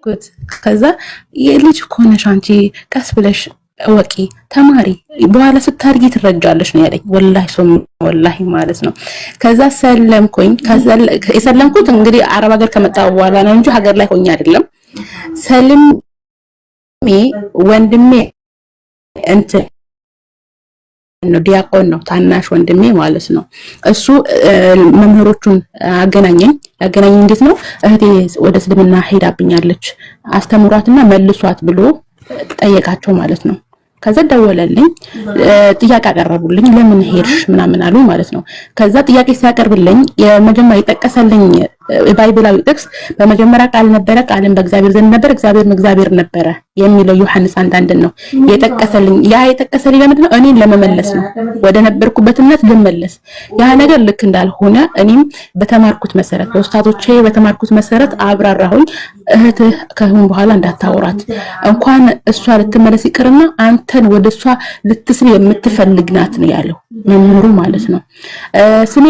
ኩት ከዛ የልጅ ኮነሽ አንቺ ቀስ ብለሽ ወቂ ተማሪ በኋላ ስታርጊ ትረጃለሽ ነው ያለኝ። ወላሂ ማለት ነው። ከዛ ሰለምኩኝ። የሰለምኩት እንግዲህ አረብ ሀገር ከመጣሁ በኋላ ነው እንጂ ሀገር ላይ ሆኜ አይደለም። ሰልሜ ወንድሜ እንትን ነው ዲያቆን ነው ታናሽ ወንድሜ ማለት ነው። እሱ መምህሮቹን አገናኘኝ እንዴት ነው እህቴ ወደ እስልምና ሄዳብኛለች አስተምሯትና መልሷት ብሎ ጠየቃቸው ማለት ነው። ከዛ ደወለልኝ ጥያቄ አቀረቡልኝ ለምን ሄድሽ ምናምን አሉ ማለት ነው። ከዛ ጥያቄ ሲያቀርብልኝ የመጀመሪያ የጠቀሰልኝ ባይብላዊ ጥቅስ በመጀመሪያ ቃል ነበረ ቃልም በእግዚአብሔር ዘንድ ነበር እግዚአብሔርም እግዚአብሔር ነበረ የሚለው ዮሐንስ 1:1 ነው የጠቀሰልኝ። ያ የጠቀሰልኝ ለምንድን ነው እኔን ለመመለስ ነው ወደ ነበርኩበት እምነት ልመለስ። ያ ነገር ልክ እንዳልሆነ እኔም በተማርኩት መሰረት በኡስታዞቼ በተማርኩት መሰረት አብራራሁኝ። እህትህ ከሁን በኋላ እንዳታወራት እንኳን እሷ ልትመለስ ይቅርና አንተን ወደሷ ልትስል የምትፈልግ ናት ነው ያለው መምህሩ ማለት ነው። ስሜ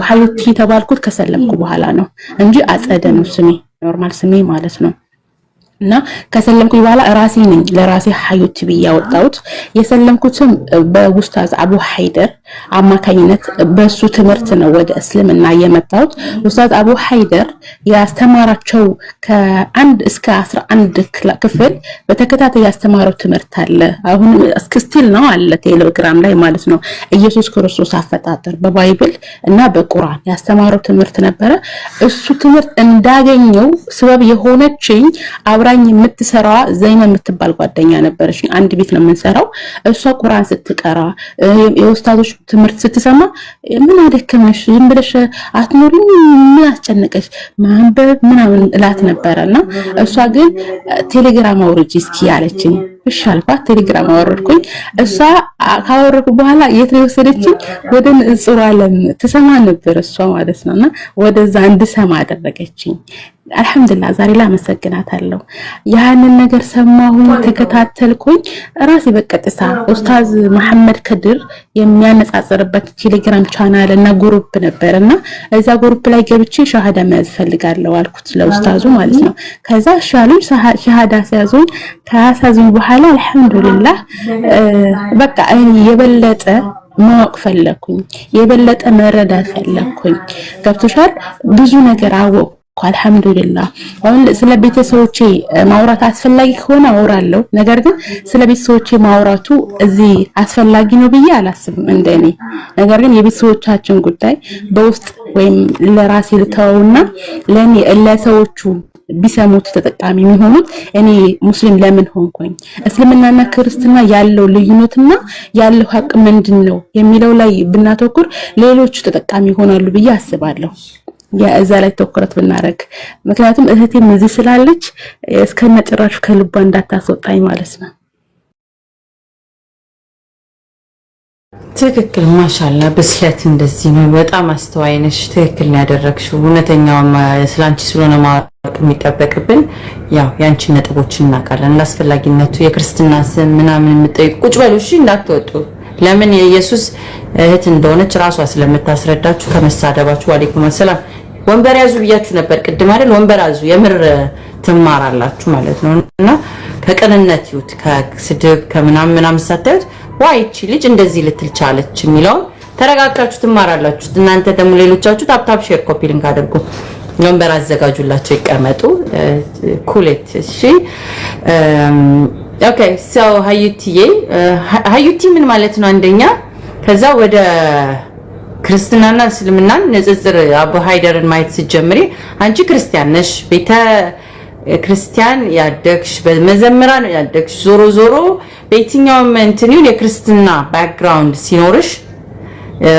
ሀዩቲ ተባልኩት ከሰለምኩ በኋላ ነው እንጂ አጸደ ነው ስሜ ኖርማል ስሜ ማለት ነው። እና ከሰለምኩ በኋላ ራሴ ነኝ ለራሴ ሀዩቲ ብዬ ያወጣሁት። የሰለምኩትም በኡስታዝ አቡ ሀይደር አማካኝነት በሱ ትምህርት ነው ወደ እስልምና የመጣሁት። ኡስታዝ አቡ ሀይደር ያስተማራቸው ከ1 እስከ 11 ክፍል በተከታታይ ያስተማረው ትምህርት አለ። አሁን ስቲል ነው አለ ቴሌግራም ላይ ማለት ነው። ኢየሱስ ክርስቶስ አፈጣጠር በባይብል እና በቁርአን ያስተማረው ትምህርት ነበረ። እሱ ትምህርት እንዳገኘው ስበብ የሆነችኝ አብራኝ የምትሰራዋ ዘይና የምትባል ጓደኛ ነበረች። አንድ ቤት ነው የምንሰራው። እሷ ቁርአን ስትቀራ የኡስታዞች ትምህርት ስትሰማ ምን አደከመሽ ዝም ብለሽ አትኖሪም ምን አስጨነቀሽ ማንበብ ምናምን እላት ነበርና እሷ ግን ቴሌግራም አውርጂ እስኪ ያለችኝ። እሺ አልኳት። ቴሌግራም አወረድኩኝ። እሷ ካወረድኩ በኋላ የት ነው የወሰደችኝ? ወደ ንጹህ ዓለም ትሰማ ነበር እሷ ማለት ነውና ወደዛ እንድሰማ አደረገችኝ። አልহামዱሊላህ ዛሬ ላይ አመሰግናታለሁ። ያንን ነገር ሰማሁኝ ተከታተልኩኝ። ራሴ በቀጥታ ኡስታዝ መሐመድ ከድር የሚያነጻጽርበት ቴሌግራም ቻናል እና ግሩፕ ነበርና እዛ ግሩፕ ላይ ገብቼ ሻሃዳ መያዝ ፈልጋለሁ አልኩት ለኡስታዙ ማለት ነው። ከዛ ሻሉኝ ሻሃዳ ሲያዙኝ ከያሳዙኝ በኋላ አልহামዱሊላህ በቃ የበለጠ ማወቅ ፈለኩኝ የበለጠ መረዳት ፈለኩኝ። ገብቶሻል ብዙ ነገር አወቅኩ አልহামዱሊላህ። አሁን ስለ ቤተሰቦቼ ማውራት አስፈላጊ ከሆነ አወራለሁ። ነገር ግን ስለ ቤተሰቦቼ ማውራቱ እዚህ አስፈላጊ ነው ብዬ አላስብም እንደኔ። ነገር ግን የቤተሰቦቻችን ጉዳይ በውስጥ ወይም ለራሴ ልተውና ለኔ ለሰዎቹ ቢሰሙት ተጠቃሚ የሚሆኑት እኔ ሙስሊም ለምን ሆንኩኝ እስልምናና ክርስትና ያለው ልዩነትና ያለው ሀቅ ምንድነው የሚለው ላይ ብናተኩር ሌሎች ተጠቃሚ ይሆናሉ ብዬ አስባለሁ። ያዛ ላይ ተኩረት ብናረግ ምክንያቱም እህቴም እዚህ ስላለች እስከመጨረሻው ከልቧ እንዳታስወጣኝ ማለት ነው። ትክክል ማሻአላ ብስለት እንደዚህ ነው። በጣም አስተዋይ ነሽ። ትክክል ነው ያደረግሽው። እውነተኛው ስላንቺ ስለሆነ ማወቅ የሚጠበቅብን ያው ያንቺ ነጥቦችን እናቀርለን እንዳስፈላጊነቱ የክርስትና ስም ምናምን የምትጠይቁ ቁጭ በሉ እሺ እንዳትወጡ። ለምን የኢየሱስ እህት እንደሆነች ራሷ ስለምታስረዳችሁ ከመሳደባችሁ ወአለይኩም ሰላም ወንበር ያዙ ብያችሁ ነበር ቅድም አይደል? ወንበር ያዙ የምር ትማራላችሁ ማለት ነውና ከቀንነት ይውት ከስድብ ከምናምን ሳታዩት ዋይቺ ልጅ እንደዚህ ልትል ቻለች የሚለው ተረጋጋችሁ ትማራላችሁ። እናንተ ደግሞ ሌሎቻችሁ ታፕታፕ ሼር ኮፒ ሊንክ አድርጉ። ወንበር አዘጋጁላችሁ ይቀመጡ። ኩሌት እሺ ኦኬ ሶ ሀዩቲ ምን ማለት ነው? አንደኛ ከዛ ወደ ክርስትናና እስልምናን ንጽጽር አቡ ሀይደርን ማየት ሲጀምሪ አንቺ ክርስቲያን ነሽ ቤተ ክርስቲያን ያደግሽ በመዘምራን ያደግሽ ዞሮ በየትኛውም እንትኒውን የክርስትና ባክግራውንድ ሲኖርሽ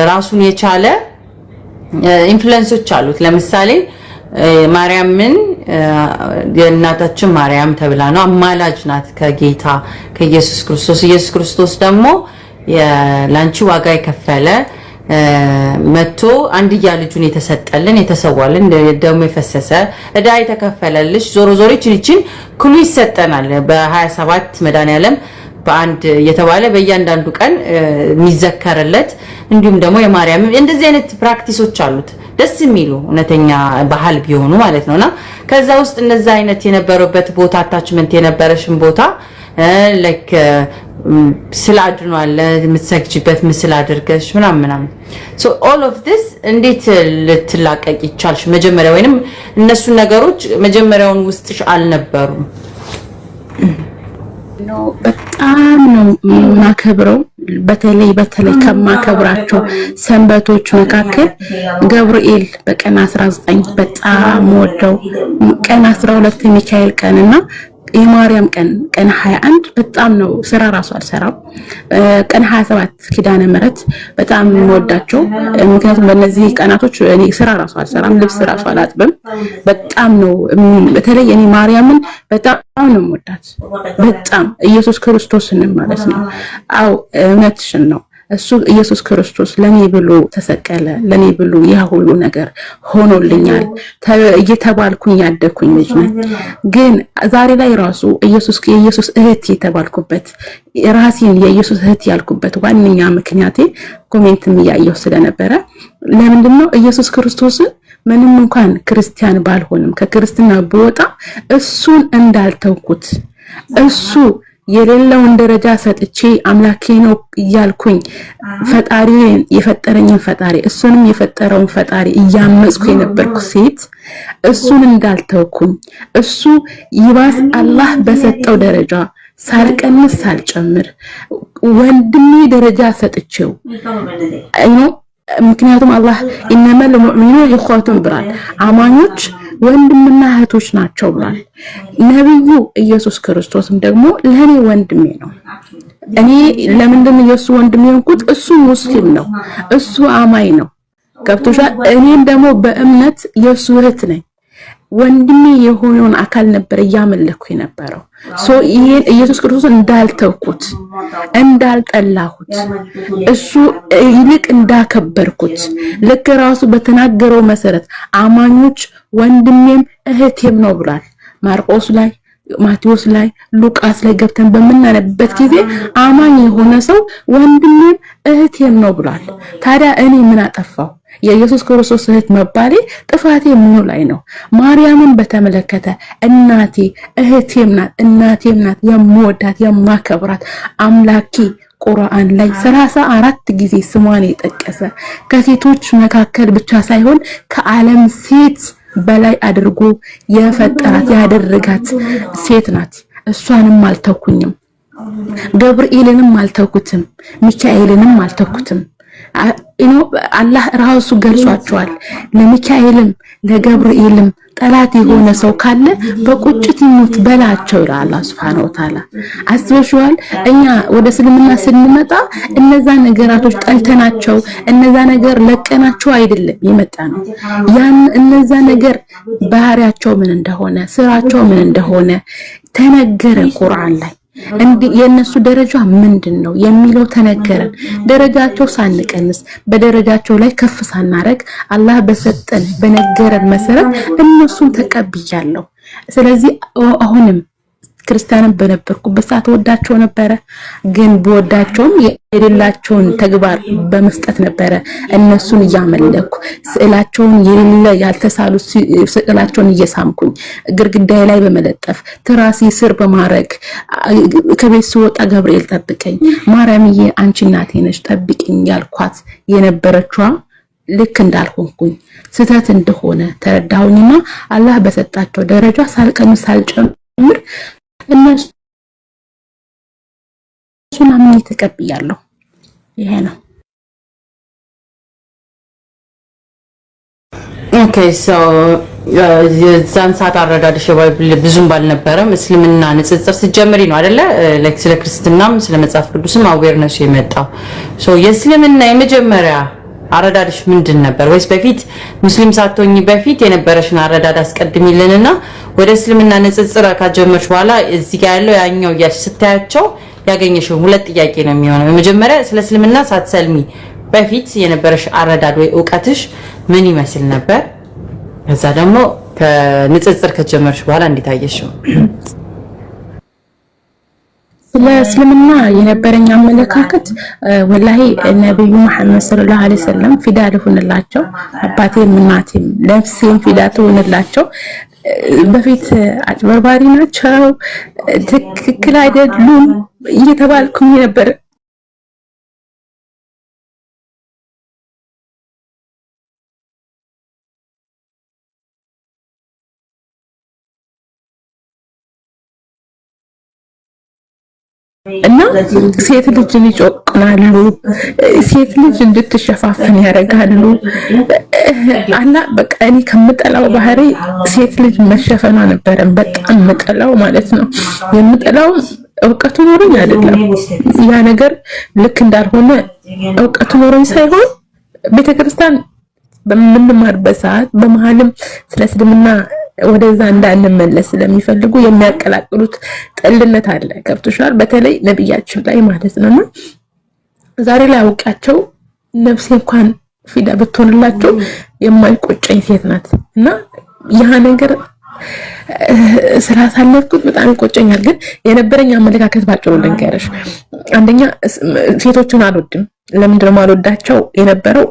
ራሱን የቻለ ኢንፍሉዌንሶች አሉት። ለምሳሌ ማርያምን የእናታችን ማርያም ተብላ ነው አማላጅ ናት ከጌታ ከኢየሱስ ክርስቶስ። ኢየሱስ ክርስቶስ ደግሞ የላንቺ ዋጋ የከፈለ መጥቶ አንድያ ልጁን የተሰጠልን የተሰዋልን ደሙ የፈሰሰ እዳ የተከፈለልሽ ዞሮ ይችን ኩሉ ይሰጠናል። በ27 መድኃኒዓለም በአንድ የተባለ በእያንዳንዱ ቀን የሚዘከርለት እንዲሁም ደግሞ የማርያም እንደዚህ አይነት ፕራክቲሶች አሉት ደስ የሚሉ እውነተኛ ባህል ቢሆኑ ማለት ነውና ከዛ ውስጥ እነዛ አይነት የነበረበት ቦታ አታችመንት የነበረሽን ቦታ ላይክ ስላድኗል የምትሰግጂበት ምስል አድርገሽ ምናምን so all of this እንዴት ልትላቀቅ ይቻልሽ መጀመሪያ ወይንም እነሱ ነገሮች መጀመሪያውን ውስጥሽ አልነበሩም ነው በጣም ነው ማከብረው በተለይ ከማከብራቸው ሰንበቶች መካከል ገብርኤል በቀን 19 በጣም ወደው ቀን 12 ሚካኤል ቀንና የማርያም ቀን 21 በጣም ነው ስራ ራሱ አልሰራም ቀን 27 ኪዳነ ምህረት በጣም ወዳቸው ምክንያቱም በእነዚህ ቀናቶች እኔ ስራ ራሱ አልሰራም ልብስ ራሱ አላጥብም በጣም ነው በተለይ እኔ ማርያምን በጣም ነው ወዳት በጣም ኢየሱስ ክርስቶስን ማለት ነው አው እውነትሽን ነው እሱ ኢየሱስ ክርስቶስ ለኔ ብሎ ተሰቀለ ለኔ ብሎ ያ ሁሉ ነገር ሆኖልኛል እየተባልኩኝ ያደኩኝ ልጅ ነኝ ግን ዛሬ ላይ ራሱ የኢየሱስ እህት የተባልኩበት ራሴን የኢየሱስ እህት ያልኩበት ዋነኛ ምክንያቴ ኮሜንትም ያየው ስለነበረ ለምንድነው ኢየሱስ ክርስቶስን ምንም እንኳን ክርስቲያን ባልሆንም ከክርስትና ብወጣ እሱን እንዳልተውኩት እሱ የሌለውን ደረጃ ሰጥቼ አምላኬ ነው ይያልኩኝ ፈጣሪን የፈጠረኝን ፈጣሪ እሱንም የፈጠረውን ፈጣሪ እያመጽኩ የነበርኩ ሴት እሱን እንዳልተውኩኝ እሱ ይባስ አላህ በሰጠው ደረጃ ሳልቀንስ ሳልጨምር ወንድሜ ደረጃ ሰጥቼው ምክንያቱም አላህ ኢነመል ሙእሚኑ ኢኽዋቱን ብሏል አማኞች ወንድምና እህቶች ናቸው ብሏል ነብዩ ኢየሱስ ክርስቶስም ደግሞ ለኔ ወንድሜ ነው እኔ ለምንድን ነው የሱ ወንድሜ ሆንኩት እሱ ሙስሊም ነው እሱ አማኝ ነው ገብቶሻል እኔም ደግሞ በእምነት የሱ እህት ነኝ ወንድሜ የሆነውን አካል ነበር ያመለኩ የነበረው ይሄን ኢየሱስ ክርስቶስ እንዳልተውኩት እንዳልጠላሁት እሱ ይልቅ እንዳከበርኩት ልክ ራሱ በተናገረው መሰረት አማኞች ወንድሜም እህቴም ነው ብሏል ማርቆስ ላይ ማቴዎስ ላይ ሉቃስ ላይ ገብተን በመናነብበት ጊዜ አማኝ የሆነ ሰው ወንድሜም እህቴም ነው ብሏል ታዲያ እኔ ምን አጠፋው የኢየሱስ ክርስቶስ እህት መባሌ ጥፋቴ ምኑ ላይ ነው ማርያምን በተመለከተ እናቴ እህቴም ናት እናቴም ናት የምወዳት የማከብራት አምላኬ ቁርአን ላይ 34 ጊዜ ስሟን የጠቀሰ ከሴቶች መካከል ብቻ ሳይሆን ከዓለም ሴት በላይ አድርጎ የፈጠራት ያደረጋት ሴት ናት እሷንም አልተኩኝም ገብርኤልንም አልተኩትም ሚካኤልንም አልተኩትም አላህ ራሱ ገልጿቸዋል ለሚካኤልም ለገብርኤልም ጠላት የሆነ ሰው ካለ በቁጭት ይሞት በላቸው ይላል አላህ Subhanahu Wa Ta'ala አስበሽዋል እኛ ወደ እስልምና ስንመጣ እነዛ ነገራቶች ጠልተናቸው እነዛ ነገር ለቀናቸው አይደለም የመጣ ነው ያን እነዛ ነገር ባህሪያቸው ምን እንደሆነ ስራቸው ምን እንደሆነ ተነገረ ቁርአን ላይ እንዴ የነሱ ደረጃ ምንድነው የሚለው ተነገረን ደረጃቸው ሳንቀንስ በደረጃቸው ላይ ከፍ ሳናረግ አላህ በሰጠን በነገረን መሰረት እነሱን ተቀብያለሁ ስለዚህ አሁንም ክርስቲያንን በነበርኩበት ሰዓት ወዳቸው ነበር ግን በወዳቸውም የሌላቸውን ተግባር በመስጠት ነበር እነሱን ያመለኩ ስዕላቸውን የሌለ ያልተሳሉ ስዕላቸውን እየሳምኩኝ ግርግዳዬ ላይ በመለጠፍ ትራሲ ስር በማረግ ከቤት ስወጣ ገብርኤል ጠብቀኝ ማርያምዬ አንቺ እናቴ ነሽ ጠብቂኝ ያልኳት የነበረችዋ ልክ እንዳልሆንኩኝ ስተት እንደሆነ ተረዳሁኝና አላህ በሰጣቸው ደረጃ ሳልቀንስ ሳልጨምር እነሱን አምኜ ተቀብያለሁ ይሄ ነው ኦኬ ሶ የዛን ሰዓት አረዳድሽ ባይብል ብዙም ባልነበረም እስልምና ንጽጽር ሲጀምሪ ነው አይደለ ላይክ ስለ ክርስትናም ስለ መጽሐፍ ቅዱስም አዌርነስ የመጣው ሶ የእስልምና የመጀመሪያ አረዳድሽ ምንድን ነበር ወይስ በፊት ሙስሊም ሳትሆኚ በፊት የነበረሽን አረዳድ አስቀድሚልንና ወደ እስልምና ንጽጽር ካጀመርሽ በኋላ እዚህ ጋር ያለው ያኛው ያሽ ስታያቸው ያገኘሽው ሁለት ጥያቄ ነው የሚሆነው የመጀመሪያ ስለ እስልምና ሳትሰልሚ በፊት የነበረሽ አረዳድ ወይ ዕውቀትሽ ምን ይመስል ነበር ከዛ ደግሞ ከንጽጽር ከጀመርሽ በኋላ እንዴት አየሽው ለእስልምና የነበረኝ አመለካከት ወላሂ ነብዩ መሐመድ ሰለላሁ ዐለይሂ ወሰለም ፊዳ ልሁንላቸው አባቴም እናቴም ነፍሴም ፊዳ ትሁንላቸው በፊት አጭበርባሪ ናቸው ትክክል አይደሉም እየተባልኩኝ ነበር እና ሴት ልጅን ይጮቅናሉ ሴት ልጅ እንድትሸፋፈን ያደርጋሉ አላ በቃ እኔ ከምጠላው ባህሪ ሴት ልጅ መሸፈኗ ነበር በጣም ምጠላው ማለት ነው የምጠላው እውቀቱ ኖሮኝ አይደለም ያ ነገር ልክ እንዳልሆነ እውቀቱ ኖሮኝ ሳይሆን ቤተክርስቲያን በምንማርበት ሰዓት በመሃልም ስለ እስልምና ወደዛ እንዳንመለስ ስለሚፈልጉ የሚያቀላቅሉት ጥልነት አለ ገብቶሻል በተለይ ነብያችን ላይ ማለት ነውና ዛሬ ላይ አውቃቸው ነፍሴ እንኳን ፊዳ ብትሆንላቸው የማይቆጨኝ ሴት ናት እና ያ ነገር ስላሳለፍኩት በጣም ይቆጨኛል ግን የነበረኝ አመለካከት ባጭሩ ልንገርሽ አንደኛ ሴቶችን አልወድም ለምንድን ነው አልወዳቸው የነበረው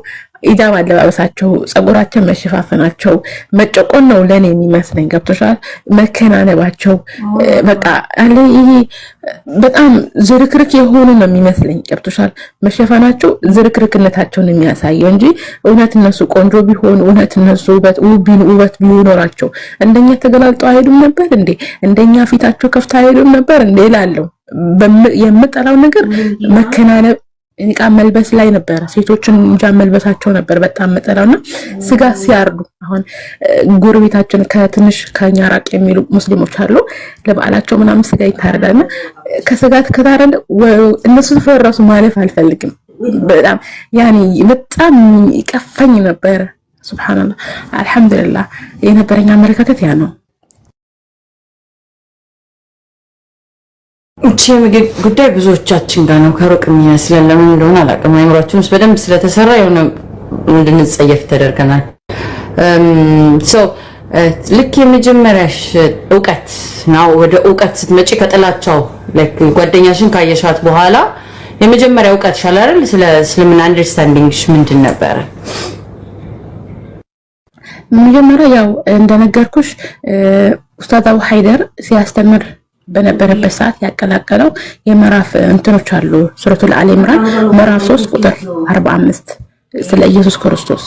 ኢዳብ አለባበሳቸው ጸጉራቸው መሸፋፈናቸው መጨቆን ነው ለኔ የሚመስለኝ ገብቶሻል መከናነባቸው በቃ አለ ይሄ በጣም ዝርክርክ የሆኑ ነው የሚመስለኝ ገብቶሻል መሸፋናቸው ዝርክርክነታቸውን የሚያሳየው እንጂ እውነት እነሱ ቆንጆ ቢሆን እውነት እነሱ ውበት ቢኖራቸው እንደኛ ተገላልጠው አይሄዱም ነበር እንዴ እንደኛ ፊታቸው ከፍታ አይሄዱም ነበር እንዴ ላለው የምጠላው ነገር መከናነብ እንቃ መልበስ ላይ ነበር ሴቶችን እንጃ መልበሳቸው ነበር በጣም መጠላውና ስጋ ሲያርዱ አሁን ጎረቤታችን ከትንሽ ከኛ ራቅ የሚሉ ሙስሊሞች አሉ ለበዓላቸው ምናምን ስጋ ይታረዳልና ከስጋት ከታረደ እነሱ ፈራሱ ማለፍ አልፈልግም በጣም ያኒ በጣም ይቀፈኝ ነበር ሱብሃንአላህ አልহামዱሊላህ የነበረኛ አመለካከት ያ ነው ምግብ ጉዳይ ብዙዎቻችን ጋር ነው ከሩቅ የሚመስለን ለምን እንደሆነ አላውቅም አይምሮአችን ውስጥ በደንብ ስለተሰራ የሆነ እንድንጸየፍ ተደርገናል ልክ የመጀመሪያሽ ዕውቀት ነው ወደ ዕውቀት ስትመጪ ከጥላቻው ጓደኛሽን ካየሻት በኋላ የመጀመሪያ ዕውቀት ሻላል ስለ እስልምና አንደርስታንዲንግሽ ምንድን ነበር መጀመሪያ ያው እንደነገርኩሽ ኡስታዝ አቡ ሀይደር ሲያስተምር በነበረበት ሰዓት ያቀላቀለው የምዕራፍ እንትኖች አሉ ሱረቱል አሊ ኢምራን ምዕራፍ 3 ቁጥር 45 ስለ ኢየሱስ ክርስቶስ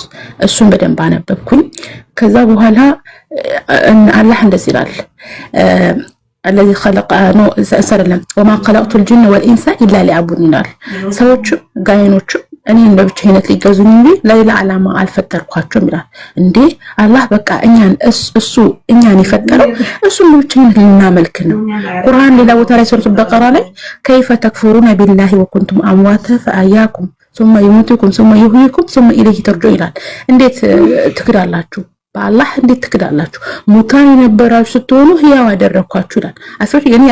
እሱን በደንብ አነበብኩኝ ከዛ በኋላ አላህ እንደዚህ ይላል الذي خلق سلم وما خلقت الجن والانس الا ليعبدون ሰዎች ጋይኖች እኔ ለብቻዬነት ሊገዙኝ እንጂ ለሌላ ዓላማ አልፈጠርኳቸውም ይላል እንዴ አላህ በቃ እኛን ይፈጠረው እሱን ብቻዬን ልናመልክ ነው ቁርአን ሌላ ቦታ ላይ ሱረቱ በቀራ ላይ كيف تكفرون بالله وكنتم امواتا فاحياكم ثم يميتكم ثم يحييكم ثم اليه ترجعون ይላል እንዴት ትክዳላችሁ በአላህ እንዴት ትክዳላችሁ ሙታን የነበራችሁ ስትሆኑ ህያው አደረኳችሁ ይላል አስፈሪ እኔ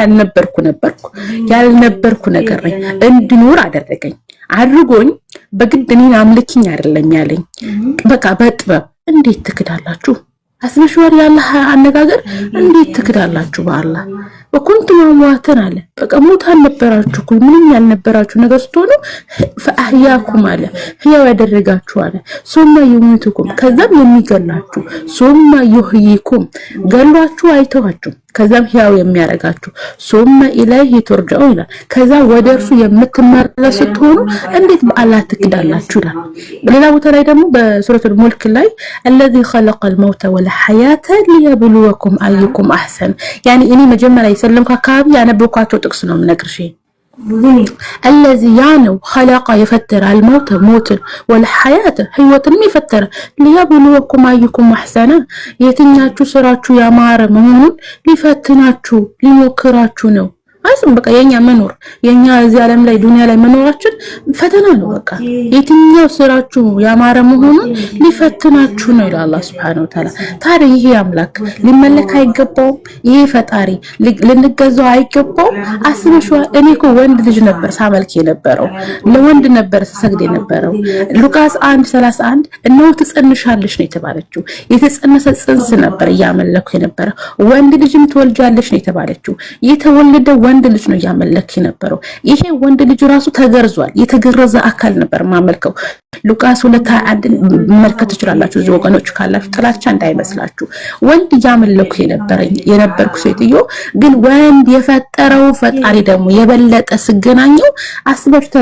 ያልነበርኩ ነገር እንድኖር አደረገኝ አድርጎኝ በግድ እኔን አምልኪኝ አይደለም ያለኝ በቃ በጥበብ እንዴት ትክዳላችሁ አስበሽዋል ያላህ አነጋገር እንዴት ትክዳላችሁ በአላህ ወኩንቱም አምዋተን አለ በቃ ሙታን ነበራችሁ ምንም ያልነበራችሁ ነገር ስትሆኑ ፈአህያኩም አለ ህያው ያደረጋችሁ አለ ሱማ ይሙቱኩም ከዛም የሚገላችሁ ሱማ ይህይኩም ገሏችሁ አይተዋችሁ ከዛም ህያው የሚያረጋችሁ ሱማ ኢለይሂ ተርጀዑ ይላል ከዛ ወደ እርሱ የምትመለሱ ስትሆኑ እንዴት በአላህ ትክዳላችሁ ይላል ሌላ ቦታ ላይ ደግሞ በሱረቱል ሙልክ ላይ الذي خلق الموت والحياة ليبلوكم أيكم أحسن يعني እኔ መጀመሪያ የሰለምኩ አካባቢ ያነበብኳቸው ጥቅስ ነው ምነግርሽ الذي يانو خلق يفتر الموت موت والحياة ህይወትን ይፈጠረ ليبلوكم أيكم أحسن የትኛችሁ ስራችሁ ያማረ መሆኑን ሊፈትናችሁ ሊሞክራችሁ ነው አስም በቃ የኛ መኖር የኛ እዚህ ዓለም ላይ ዱንያ ላይ መኖራችን ፈተና ነው በቃ የትኛው ስራችሁ ያማረ መሆኑን ሊፈትናችሁ ነው ይላል አላህ Subhanahu Wa Ta'ala ታዲያ ይሄ አምላክ ሊመለክ አይገባው ይሄ ፈጣሪ ልንገዛው አይገባው አስበሽዋ እኔ እኮ ወንድ ልጅ ነበር ሳመልክ የነበረው ለወንድ ነበር ሰግድ የነበረው ሉቃስ 1:31 እነሆ ትጸንሻለሽ ነው የተባለችው የተጸነሰ ጽንስ ነበር ያመለኩ የነበረው ወንድ ልጅም ትወልጃለሽ ነው የተባለችው የተወለደ ወንድ ልጅ ነው ያመለክ የነበረው። ይሄ ወንድ ልጅ ራሱ ተገርዟል። የተገረዘ አካል ነበር ማመልከው። ሉቃስ 2:21 መመልከት ትችላላችሁ። እዚህ ወገኖች ካላችሁ ጥላቻ እንዳይመስላችሁ። ወንድ ያመለኩ የነበርኩ ሴትዮ ግን ወንድ የፈጠረው ፈጣሪ ደግሞ የበለጠ ስገናኘው አስበርታ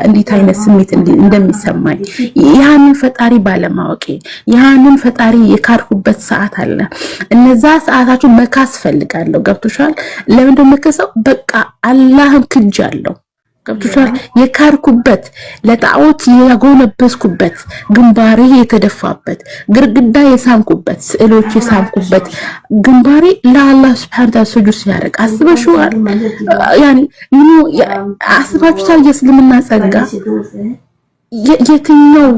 እንዴት አይነት ስሜት እንደሚሰማኝ ያንን ፈጣሪ ባለማወቄ ያንን ፈጣሪ የካርኩበት ሰዓት አለ። እነዛ ሰዓታችሁ መካስ ፈልጋለሁ። ገብቶሻል? ለምንድነው መከሰው? በቃ አላህን ክጃለሁ። ገብቶሻል? የካርኩበት ለጣዖት ያጎነበስኩበት ግንባሬ የተደፋበት ግርግዳ የሳምኩበት ስዕሎች የሳምኩበት ግንባሬ ለአላህ Subhanahu Wa Ta'ala ስጁድ ሲያደርግ አስበሽዋል? ያኒ አስባችሁታል? የእስልምና ጸጋ የትኛው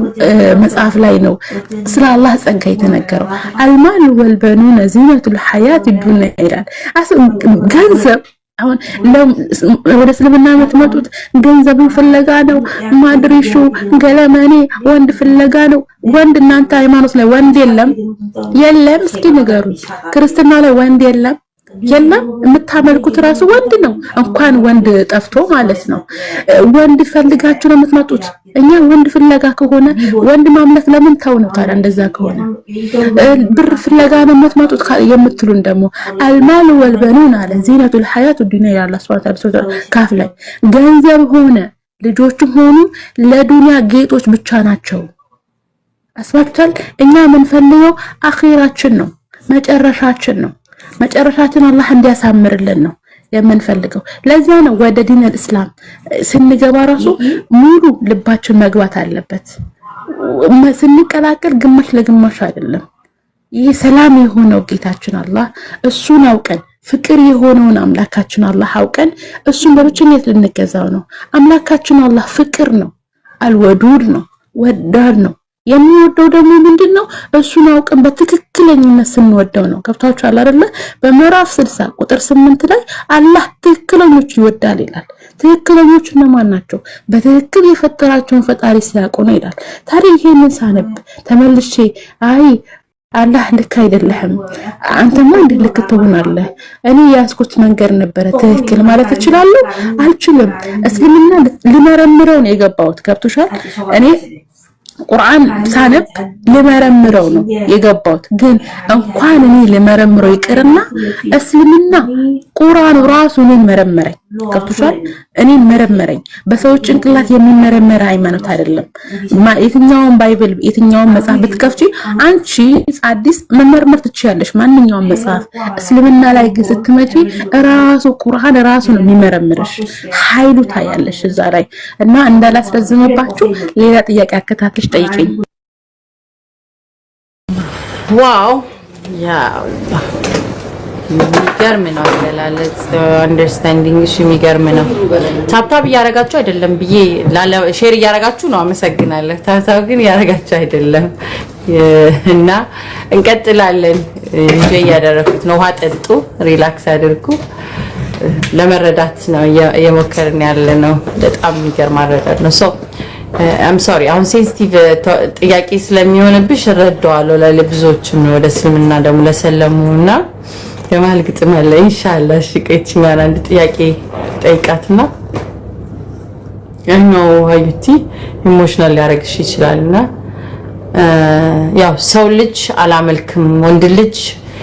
መጽሐፍ ላይ ነው ስለ አላህ ጸጋ የተነገረው? አልማል ወልበኑነ ዚነቱል ሐያት ዱንያ ይላል። ገንዘብ አሁን ወደ እስልምና የምትመጡት ገንዘብን ፍለጋ ነው። ማድሪሹ ገለመኔ ወንድ ፍለጋ ነው። ወንድ እናንተ ሃይማኖት ላይ ወንድ የለም። እስኪ ንገሩ። ክርስትና ላይ ወንድ የለም። የምታመልኩት ራሱ ወንድ ነው። እንኳን ወንድ ጠፍቶ ማለት ነው። ወንድ ፈልጋችሁ ነው የምትመጡት። እኛ ወንድ ፍለጋ ከሆነ ወንድ ማምለክ ለምን ተው ነው ታዲያ? እንደዛ ከሆነ ብር ፍለጋ ነው የምትመጡት የምትሉን ደግሞ አልማል ወልበኑን አለ ዚነቱል ሐያት ዱንያ ያላ ሱብሃነሁ ካፍ ላይ ገንዘብ ሆነ ልጆችም ሆኑ ለዱንያ ጌጦች ብቻ ናቸው። አስባችኋል? እኛ የምንፈልገው አኺራችን ነው፣ መጨረሻችን ነው። መጨረሻችን አላህ እንዲያሳምርልን ነው የምንፈልገው። ለዛ ነው ወደ ዲን እስላም ስንገባ ራሱ ሙሉ ልባችን መግባት አለበት። ስንቀላቀል ግማሽ ለግማሽ አይደለም። ይህ ሰላም የሆነው ጌታችን አላህ እሱን አውቀን ፍቅር የሆነውን አምላካችን አላህ አውቀን እሱን በብቸኝነት ልንገዛው ነው። አምላካችን አላህ ፍቅር ነው፣ አልወዱድ ነው፣ ወዳድ ነው። የሚወደው ደግሞ ምንድነው? እሱን አውቀን በትክክለኝነት ስንወደው ነው። ገብታችኋል አይደለ? በምዕራፍ 60 ቁጥር 8 ላይ አላህ ትክክለኞች ይወዳል ይላል። ትክክለኞች እነማን ናቸው? በትክክል የፈጠራቸውን ፈጣሪ ሲያውቁ ነው ይላል። ታዲያ ይሄንን ሳነብ ተመልሼ አይ አላህ ልክ አይደለህም፣ አንተማ እንዴት ልክ ትሆናለህ? እኔ ያስኩት መንገድ ነበረ ትክክል ማለት እችላለሁ? አልችልም። እስልምና ልመረምረው ነው የገባሁት። ገብቶሻል? እኔ ቁርአን ሳነብ ልመረምረው ነው የገባሁት። ግን እንኳን እኔ ልመረምረው ይቅርና እስልምና ቁርአኑ ራሱ እኔን መረመረኝ። ገብቶሻል? እኔን መረመረኝ። በሰዎች ጭንቅላት የሚመረመር ሃይማኖት አይደለም። የትኛውን ባይብል የትኛውን መጽሐፍ ብትከፍቺ አንቺ አዲስ መመርመር ትችያለሽ፣ ማንኛውም መጽሐፍ። እስልምና ላይ ግን ስትመጪ ራሱ ቁርአን ራሱ ነው የሚመረምርሽ። ኃይሉ ታያለሽ እዛ ላይ። እና እንዳላስረዝምባችሁ ሌላ ጥያቄ አከታትለሽ ጠይቂኝ። ዋው ያ የሚገርም ነው አገላለጽ። አንደርስታንዲንግ እሺ የሚገርም ነው። ታፕታፕ እያረጋችሁ አይደለም ብዬ ሼር እያረጋችሁ ነው። አመሰግናለሁ። ታፕታፕ ግን እያረጋችሁ አይደለም እና እንቀጥላለን። እንጂ እያደረኩት ነው። ውሃ ጠጡ፣ ሪላክስ አድርጉ። ለመረዳት ነው እየሞከርን ያለ ነው። በጣም የሚገርም አረዳድ ነው። ሶ I'm sorry አሁን ሴንሲቲቭ ጥያቄ ስለሚሆንብሽ እረዳዋለሁ። ለብዙዎችም ነው ወደ እስልምና ደግሞ ለሰለሙና የማል ግጥም አለ ኢንሻአላህ። እሺ ቆይችኛል አንድ ጥያቄ ጠይቃትና ነው ሀዩቲ ኢሞሽናል ሊያረግሽ ይችላልና ያው ሰው ልጅ አላመልክም፣ ወንድ ልጅ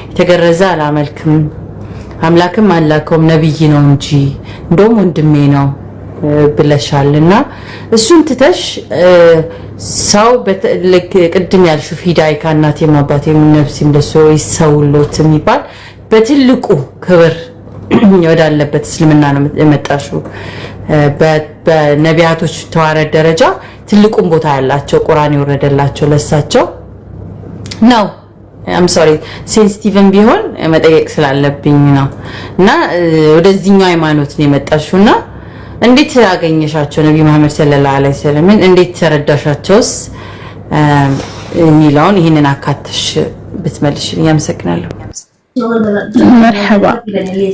የተገረዘ አላመልክም፣ አምላክም አላከውም ነብይ ነው እንጂ እንደውም ወንድሜ ነው ብለሻልና እሱን ትተሽ ሰው ቅድም ያልሽው ፊዳይ ካናቴ ማባቴ ነፍስ እንደሱ ይሰውሎት የሚባል በትልቁ ክብር ወዳለበት እስልምና ነው የመጣሽው። በነቢያቶች ተዋረድ ደረጃ ትልቁን ቦታ ያላቸው ቁርአን ይወረደላቸው ለሳቸው ነው። I'm sorry ሴንሲቲቭም ቢሆን መጠየቅ ስላለብኝ ነው። እና ወደዚህኛው ሃይማኖት ነው የመጣሽውና እንዴት አገኘሻቸው? ነብዩ መሐመድ ሰለላሁ ዐለይሂ ወሰለም እንዴት ተረዳሻቸውስ የሚለውን ይሄንን አካተሽ ብትመልሽልኝ አመሰግናለሁ። مرحبا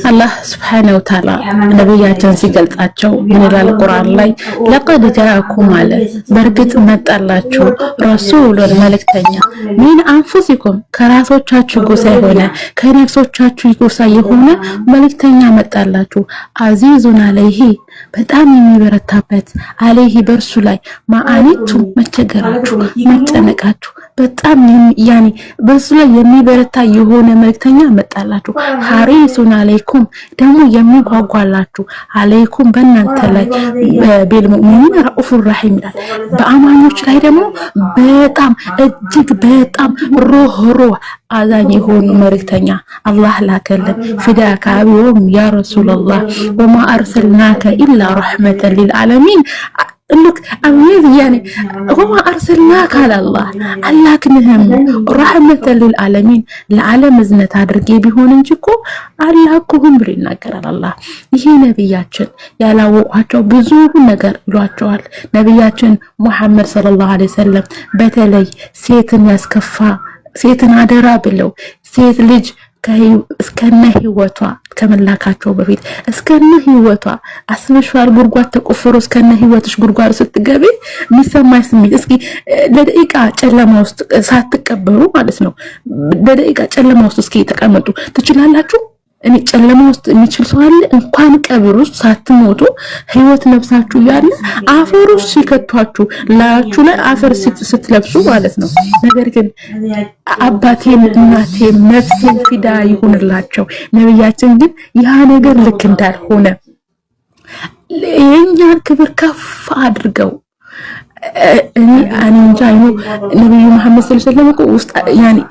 الله سبحانه وتعالى نبياتن ሲገልጻቸው ምን ይላል ቁርአን ላይ لقد جاءكم على በርግጥ መጣላችሁ ረሱሉን መልእክተኛ ምን አንፉሲኩም ከራሶቻችሁ ጎሳ የሆነ ከነፍሶቻችሁ ጎሳ የሆነ መልእክተኛ መጣላችሁ አዚዙን አለይሂ በጣም የሚበረታበት አለይሂ በርሱ ላይ ማአኒቱ መቸገራችሁ መጨነቃችሁ በጣም ያኒ በሱ ላይ የሚበረታ የሆነ መልእክተኛ መጣላችሁ ሐሪሱን አለይኩም ደግሞ የሚጓጓላችሁ አለይኩም በእናንተ ላይ በልሙእሚኒን ረኡፉር ረሂም ይላል በአማኞች ላይ ደግሞ በጣም እጅግ በጣም ሩህሩህ አዛኝ የሆኑ መልእክተኛ አላህ ላከልን ፊዳካ አቢዮም ያ ረሱላህ ወማ አርሰልናከ ኢላ ረሕመተን ሊልዓለሚን لك أميز يعني هو أرسلناك على الله كنهم رحمة للعالمين العالم زنة هادرقي بهون انجيكو الله كهم برينا قرال الله يهي نبياتشن يالا وقعاتشو بزوه نقر لواتشوال نبياتشن محمد صلى الله عليه وسلم بتلي سيتن يسكفا سيتن عدرا بلو سيت لج እስከነ ህይወቷ ከመላካቸው በፊት እስከነ ህይወቷ አስበሽዋል ጉርጓድ ተቆፍሮ እስከነ ህይወትሽ ጉርጓድ ስትገቢ የሚሰማሽ ስሜት እስኪ ለደቂቃ ጨለማ ውስጥ ሳትቀበሩ ማለት ነው ለደቂቃ ጨለማ ውስጥ እስኪ ተቀመጡ ትችላላችሁ እኔ ጨለማ ውስጥ የሚችል ሰው አለ እንኳን ቀብር ውስጥ ሳትሞቱ ህይወት ነፍሳችሁ ያለ አፈር ውስጥ ሲከቷችሁ ላያችሁ ላይ አፈር ስትለብሱ ማለት ነው ነገር ግን አባቴን እናቴን ነፍሴን ፊዳ ይሁንላቸው ነብያችን ግን ያ ነገር ልክ እንዳልሆነ የኛን ክብር ከፍ አድርገው እኔ አንጃዩ ነብዩ መሐመድ ሰለላሁ ዐለይሂ ወሰለም ውስጥ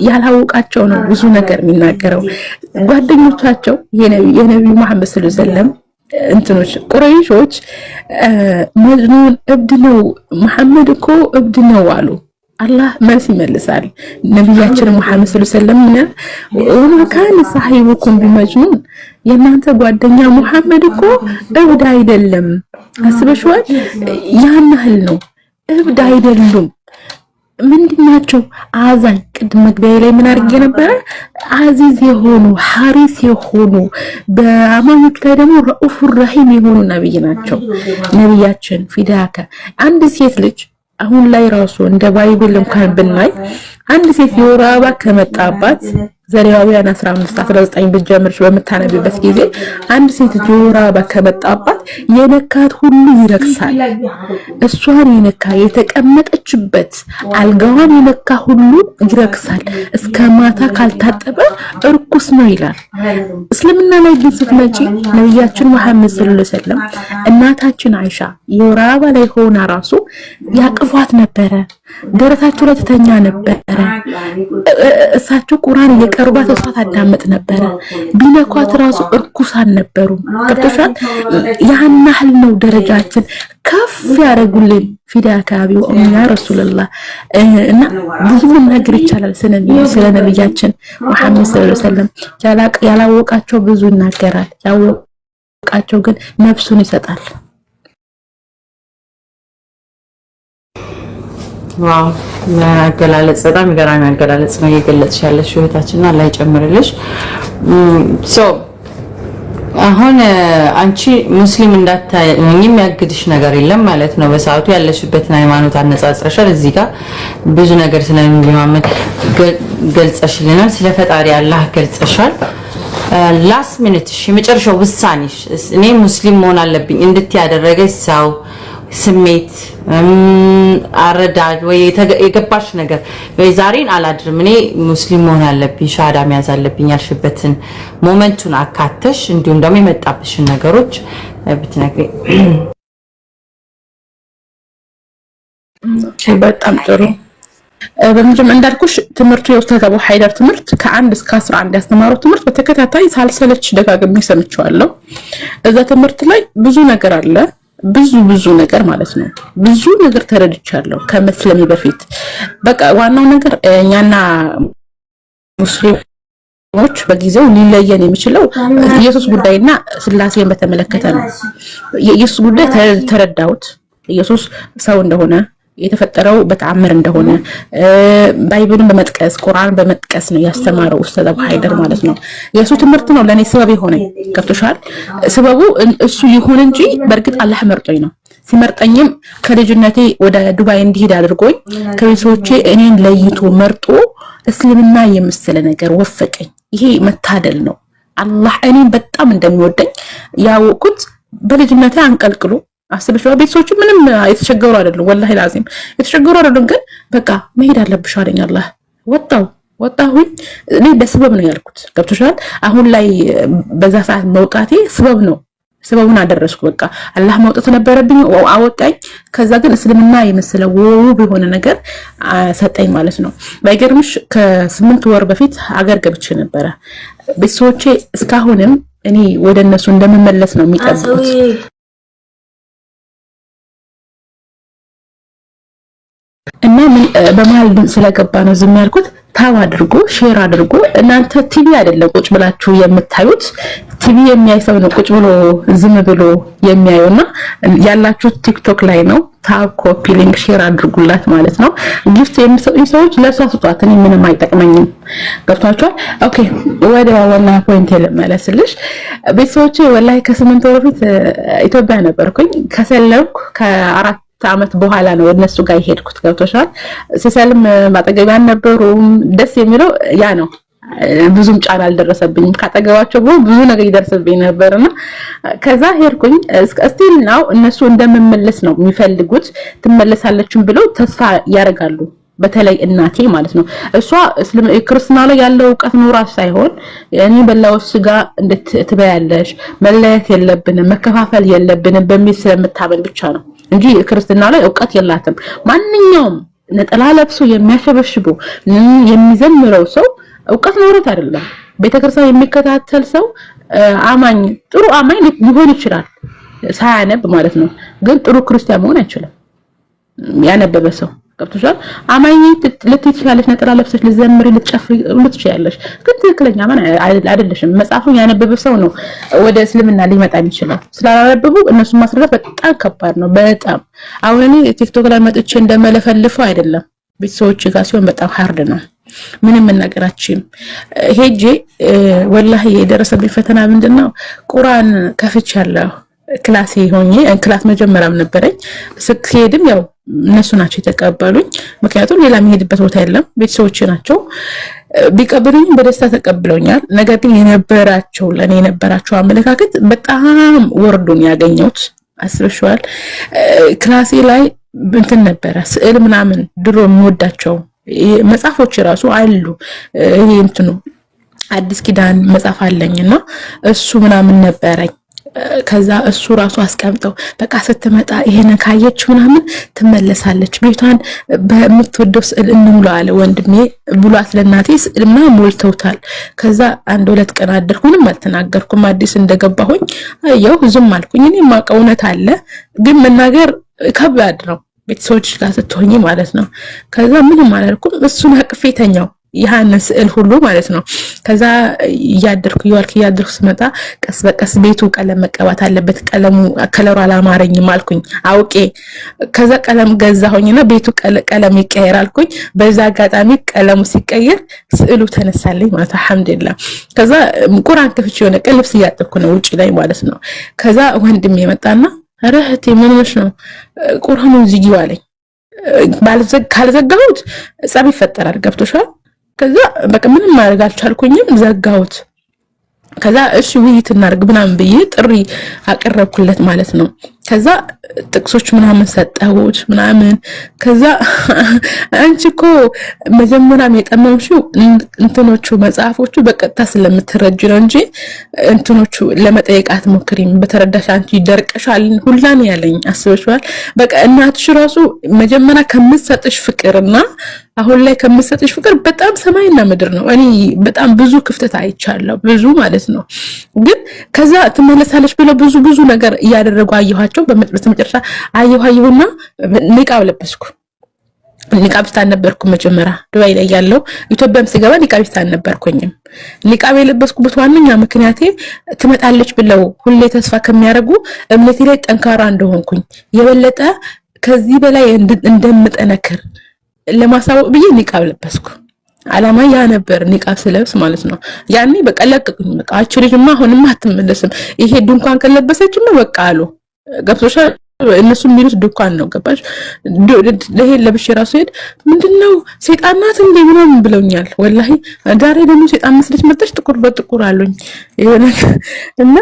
ያላወቃቸው ነው ብዙ ነገር የሚናገረው ጓደኞቻቸው የነብዩ መሐመድ ሰለላሁ ዐለይሂ ወሰለም እንትኖች ቁረይሾች መጅኑን እብድ ነው መሐመድ እኮ እብድ ነው አሉ አላህ መልስ ይመልሳል ነብያችን መሐመድ ሰለላሁ ዐለይሂ ወሰለም ወማ ካን ሳሂቡኩም ቢመጅኑን የናንተ ጓደኛ መሐመድ እኮ እብድ አይደለም አስበሽዋል ያን ያህል ነው እብድ አይደሉም ምንድናቸው አዛኝ ቅድም መግቢያ ላይ ምን አድርጌ ነበር አዚዝ የሆኑ ሐሪስ የሆኑ በአማኞች ላይ ደግሞ ረኡፉር ረሂም የሆኑ ነብይ ናቸው ነብያችን ፊዳካ አንድ ሴት ልጅ አሁን ላይ ራሱ እንደ ባይብል እንኳን ብናይ አንድ ሴት የወር አበባ ከመጣባት ዘሌዋውያን 15:19 ብጀምርሽ በመታነብበት ጊዜ አንድ ሴት የወር አበባ ከመጣባት የነካት ሁሉ ይረክሳል እሷን የነካ የተቀመጠችበት አልጋዋን የነካ ሁሉ ይረክሳል እስከ ማታ ካልታጠበ እርኩስ ነው ይላል እስልምና ላይ ግን ስትመጪ ነብያችን መሐመድ ሰለላሁ ዐለይሂ ወሰለም እናታችን አይሻ የወር አበባ ላይ ሆና ራሱ ያቅፏት ነበረ ደረታቸው ላይ ተተኛ ነበረ እሳቸው ቁርአን የቀርባት እሷ ታዳምጥ ነበረ ቢነኳት ራሱ እርኩሳን ነበሩ ከተሻል ያን ያህል ነው ደረጃችን ከፍ ያረጉልን ፊዳካ አቢው ያ ረሱላህ እና ብዙ ነገር ይቻላል ስለ ነብያችን መሐመድ ሰለላሁ ዐለይሂ ወሰለም ያላወቃቸው ብዙ ይናገራል ያወቃቸው ግን ነፍሱን ይሰጣል ዋው ያገላለጽ በጣም ይገራም ያገላለጽ ነው የገለጽሽ ያለሽ ህይወታችንና አላህ ይጨምርልሽ አሁን አንቺ ሙስሊም እንዳታየኝ የሚያግድሽ ነገር የለም ማለት ነው በሰዓቱ ያለሽበትን ሃይማኖት አነጻጽረሻል እዚህ ጋር ብዙ ነገር ስለሚማመን ገልጸሽልናል ስለ ፈጣሪ አላህ ገልጸሻል ላስት ሚኒት የመጨረሻው ውሳኔሽ እኔ ሙስሊም መሆን አለብኝ እንድት ያደረገሽ ሰው ስሜት አረዳድ ወይ የገባሽ ነገር ወይ ዛሬን አላድርም እኔ ሙስሊም መሆን አለብኝ ሻሃዳ መያዝ አለብኝ ያልሽበትን ሞመንቱን አካተሽ እንዲሁም ደግሞ የመጣብሽን ነገሮች ብትነግሪ በጣም ጥሩ በመጀመሪያ እንዳልኩሽ ትምህርቱ የኡስታዝ አቡ ሀይደር ትምህርት ከ1 እስከ 11 ያስተማረው ትምህርት በተከታታይ ሳልሰለች ደጋግሜ ሰምቼዋለሁ እዛ ትምህርት ላይ ብዙ ነገር አለ ብዙ ነገር ማለት ነው ብዙ ነገር ተረድቻለሁ ከመስለሚ በፊት በቃ ዋናው ነገር እኛና ሙስሊሞች በጊዜው ሊለየን የሚችለው ኢየሱስ ጉዳይና ስላሴን በተመለከተ ነው የኢየሱስ ጉዳይ ተረዳሁት ኢየሱስ ሰው እንደሆነ የተፈጠረው በተአምር እንደሆነ ባይብልን በመጥቀስ ቁርአን በመጥቀስ ነው ያስተማረው ኡስታዝ አቡ ሀይደር ማለት ነው። የሱ ትምህርት ነው ለኔ ሰበብ የሆነኝ ገብቶሻል። ሰበቡ እሱ ይሁን እንጂ በእርግጥ አላህ መርጦኝ ነው። ሲመርጠኝም ከልጅነቴ ወደ ዱባይ እንዲሄድ አድርጎኝ ከቤተሰቦቼ እኔን ለይቶ መርጦ እስልምና የመሰለ ነገር ወፈቀኝ። ይሄ መታደል ነው። አላህ እኔን በጣም እንደሚወደኝ ያወቁት በልጅነቴ አንቀልቅሎ አስበሽው። ቤተሰቦቹ ምንም የተቸገሩ አይደሉም፣ ወላሂ ላዚም የተቸገሩ አይደሉም። ግን በቃ መሄድ አለብሽ አለኝ አላህ። ወጣሁኝ። እኔ በስበብ ነው ያልኩት ገብቶሻል። አሁን ላይ በዛ ሰዓት መውጣቴ ስበብ ነው። ስበቡን አደረስኩ። በቃ አላህ ማውጣት ነበረብኝ፣ አወጣኝ። ከዛ ግን እስልምና የመሰለ ውብ የሆነ ነገር ሰጠኝ ማለት ነው። ባይገርምሽ ከ8 ወር በፊት አገር ገብቼ ነበረ። ቤተሰቦቼ እስካሁንም እኔ ወደ እነሱ እንደምመለስ ነው የሚጠብቁት። እና በመሃል ድምፅ ስለገባ ነው ዝም ያልኩት። ታብ አድርጎ ሼር አድርጎ። እናንተ ቲቪ አይደለም ቁጭ ብላችሁ የምታዩት፣ ቲቪ የሚያይ ሰው ነው ቁጭ ብሎ ዝም ብሎ የሚያዩና ያላችሁ ቲክቶክ ላይ ነው። ታብ ኮፒ ሊንክ ሼር አድርጉላት ማለት ነው። ጊፍት የምትሰጡኝ ሰዎች ለሷ ስጧት፣ እኔ ምንም አይጠቅመኝም። ገብቷችኋል? ኦኬ ወደ ዋና ፖይንት ልመለስልሽ። ቤተሰቦቼ ወላሂ ከ8 ወር በፊት ኢትዮጵያ ነበርኩኝ። ከሰለምኩ ከ4 ዓመት በኋላ ነው እነሱ ጋር የሄድኩት ገብቶሻል። ሲሰልም ማጠገቢያ ነበሩም። ደስ የሚለው ያ ነው። ብዙም ጫና አልደረሰብኝም። ካጠገባቸው ብዙ ነገር ይደርስብኝ ነበርና ከዛ ሄድኩኝ። እስቲል ነው እነሱ እንደምመለስ ነው የሚፈልጉት። ትመለሳለችም ብለው ተስፋ ያደርጋሉ። በተለይ እናቴ ማለት ነው። እሷ ክርስትና ላይ ያለው ዕውቀት ኖራሽ ሳይሆን እኔ በላው ስጋ እንድትበያለሽ መለየት የለብንም መከፋፈል የለብንም በሚል ስለምታበል ብቻ ነው እንጂ ክርስትና ላይ ዕውቀት የላትም። ማንኛውም ነጠላ ለብሶ የሚያሸበሽቡ የሚዘምረው ሰው ዕውቀት ኖሮት አይደለም። ቤተክርስቲያን የሚከታተል ሰው አማኝ ጥሩ አማኝ ሊሆን ይችላል ሳያነብ ማለት ነው። ግን ጥሩ ክርስቲያን መሆን አይችልም ያነበበ ሰው ገብቶሻል። አማኝ ልትችላለሽ፣ ነጠላ ለብሰሽ ልትዘምሪ ልትጨፍሪ ልትችያለሽ። ግን ትክክለኛ ማን አይደለሽም። መጽሐፉን ያነበበ ሰው ነው ወደ እስልምና ሊመጣ የሚችለው። ስላላነበቡ እነሱን ማስረዳት በጣም ከባድ ነው። በጣም አሁን እኔ ቲክቶክ ላይ መጥቼ እንደመለፈልፈው አይደለም፣ ቤተሰቦች ጋር ሲሆን በጣም ሃርድ ነው። ምንም መናገራችም ሄጄ ወላሂ የደረሰብኝ ፈተና ምንድነው? ቁርአን ከፍቻለሁ ክላስ ሆኜ ክላስ መጀመሪያም ነበረኝ። ስሄድም ያው እነሱ ናቸው የተቀበሉኝ። ምክንያቱም ሌላ የሚሄድበት ቦታ የለም። ቤተሰቦች ናቸው ቢቀበሉኝ በደስታ ተቀብለውኛል። ነገር ግን ለኔ የነበራቸው አመለካከት በጣም ወርዶን ያገኘሁት አስበሽዋል። ክላሴ ላይ እንትን ነበረ ስዕል ምናምን ድሮ የምወዳቸው መጽሐፎች ራሱ አሉ። ይሄ እንትኑ አዲስ ኪዳን መጽሐፍ አለኝና እሱ ምናምን ነበረኝ። ከዛ እሱ ራሱ አስቀምጠው በቃ ስትመጣ ይሄን ካየች ምናምን ትመለሳለች፣ ቤቷን በምትወደው ስዕል እንሙላ አለ ወንድሜ ብሏት ለእናቴ ስዕል ምናምን ሞልተውታል። ከዛ 1-2 ቀን አደርኩ፣ ምንም አልተናገርኩም። አዲስ እንደገባሁኝ አየሁ፣ ዝም አልኩኝ። እኔ የማውቀው እውነት አለ ግን መናገር ከባድ ነው ቤተሰቦች ጋር ስትሆኚ ማለት ነው። ከዛ ምንም አላልኩም። እሱን አቅፌ ተኛው ያንን ስዕል ሁሉ ማለት ነው። ከዛ እያደርኩ ስመጣ ቀስ በቀስ ቤቱ ቀለም መቀባት አለበት፣ ከለሩ አላማረኝም አልኩኝ አውቄ። ከዛ ቀለም ገዛሁኝና ቤቱ ቀለም ይቀየር አልኩኝ። በዛ አጋጣሚ ቀለሙ ሲቀየር ስዕሉ ተነሳለኝ ማለት አልሐምዱሊላህ። ከዛ ቁርአን ከፍቼ የሆነ ቀን ልብስ እያጠብኩ ነው ውጪ ላይ ማለት ነው። ከዛ ወንድሜ የመጣና ረህቴ ምን ሆነሽ ነው? ቁርአኑን ዝጊው አለኝ። ካልዘጋሁት ጸብ ይፈጠራል ገብቶሻል። ከዛ በቃ ምንም ማድረግ አልቻልኩኝም፣ ዘጋሁት። ከዛ እሺ ውይይት እናድርግ ምናምን ብዬ ጥሪ አቀረብኩለት ማለት ነው። ከዛ ጥቅሶች ምናምን ሰጠሁት ምናምን። ከዛ አንቺ እኮ መጀመሪያም የጠመምሽው እንትኖቹ መጽሐፎቹ በቀጥታ ስለምትረጅ ነው እንጂ እንትኖቹ ለመጠየቅ አትሞክሪም፣ በተረዳሽ አንቺ ደርቀሻል ሁላን ያለኝ አስበሽዋል። በቃ እናትሽ ራሱ መጀመሪያ ከምትሰጥሽ ፍቅርና አሁን ላይ ከምትሰጥሽ ፍቅር በጣም ሰማይና ምድር ነው። እኔ በጣም ብዙ ክፍተት አይቻለሁ፣ ብዙ ማለት ነው። ግን ከዛ ትመለሳለች ብለው ብዙ ነገር እያደረጉ አየኋቸው። በመጨረሻ አየሁና ኒቃብ ለበስኩ። ኒቃቢስት አልነበርኩም መጀመሪያ ዱባይ ላይ ያለው። ኢትዮጵያም ስገባ ኒቃቢስት አልነበርኩኝም። ኒቃብ የለበስኩበት ዋነኛ ምክንያቴ ትመጣለች ብለው ሁሌ ተስፋ ከሚያደርጉ እምነቴ ላይ ጠንካራ እንደሆንኩኝ የበለጠ ከዚህ በላይ እንደምጠነክር ለማሳወቅ ብዬ ኒቃብ ለበስኩ። አላማ ያ ነበር፣ ኒቃብ ስለብስ ማለት ነው። ያኔ በቃ ለቀቁኝ። በቃ አቺ ልጅማ አሁንማ አትመለስም፣ ይሄ ድንኳን ከለበሰችማ በቃ አሉ። ገብቶሻል? እነሱ የሚሉት ድንኳን ነው። ገባሽ? ለሄ ለብሼ ራሱ ሄድ ምንድነው ሰይጣን ናት እንዴ ምናምን ብለውኛል። ወላሂ ዛሬ ደግሞ ሰይጣን መስለች መጣች፣ ጥቁር በጥቁር አሉኝ የሆነ እና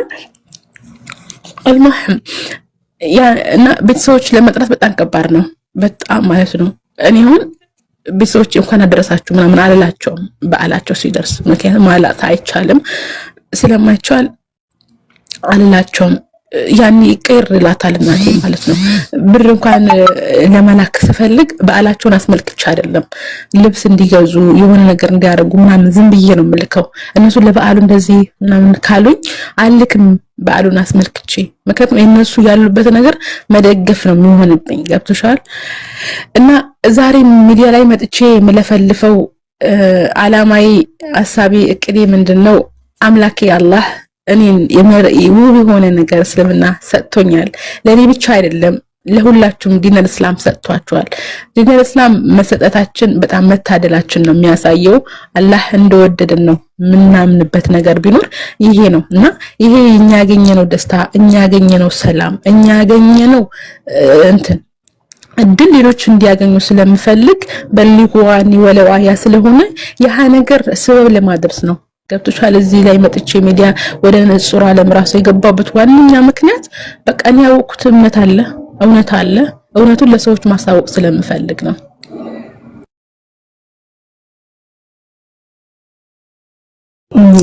አልማህም ያ እና ቤተሰቦች ለመጥራት በጣም ከባድ ነው፣ በጣም ማለት ነው። እኔ አሁን ቤተሰቦች እንኳን አደረሳችሁ ምናምን አላላቸውም በዓላቸው ሲደርስ፣ ምክንያቱም ማለት አይቻልም ስለማይቻል አላላቸውም። ያኔ ቅር ላታል እናቴ ማለት ነው። ብር እንኳን ለመላክ ስፈልግ በዓላቸውን አስመልክቼ አይደለም ልብስ እንዲገዙ የሆነ ነገር እንዲያደርጉ ምናምን ዝም ብዬ ነው የምልከው። እነሱ ለበዓሉ እንደዚህ ምናምን ካሉኝ አልክም በዓሉን አስመልክቼ፣ ምክንያቱም እነሱ ያሉበት ነገር መደገፍ ነው የሚሆንብኝ። ገብቶሻል? እና ዛሬ ሚዲያ ላይ መጥቼ የምለፈልፈው አላማዬ፣ ሐሳቤ፣ እቅዴ ምንድነው? አምላኬ አላህ እኔን ውብ የሆነ ነገር እስልምና ሰጥቶኛል። ለኔ ብቻ አይደለም ለሁላችሁም ዲነል እስላም ሰጥቷቸዋል። ዲነል እስላም መሰጠታችን በጣም መታደላችን ነው የሚያሳየው። አላህ እንደወደደን ነው ምናምንበት ነገር ቢኖር ይሄ ነው እና ይሄ እኛ ያገኘነው ደስታ፣ እኛ ያገኘነው ሰላም፣ እኛ ያገኘነው እንትን እድል ሌሎች እንዲያገኙ ስለምፈልግ በሊጓኒ ወለዋያ ስለሆነ ያ ነገር ሰበብ ለማድረስ ነው። ገብቶሻል? እዚህ ላይ መጥቼ ሚዲያ ወደ ንጹር ዓለም ራሱ የገባበት ዋነኛ ምክንያት በቃ እኔ ያወቅኩት እውነት አለ፣ እውነቱን ለሰዎች ማሳወቅ ስለምፈልግ ነው።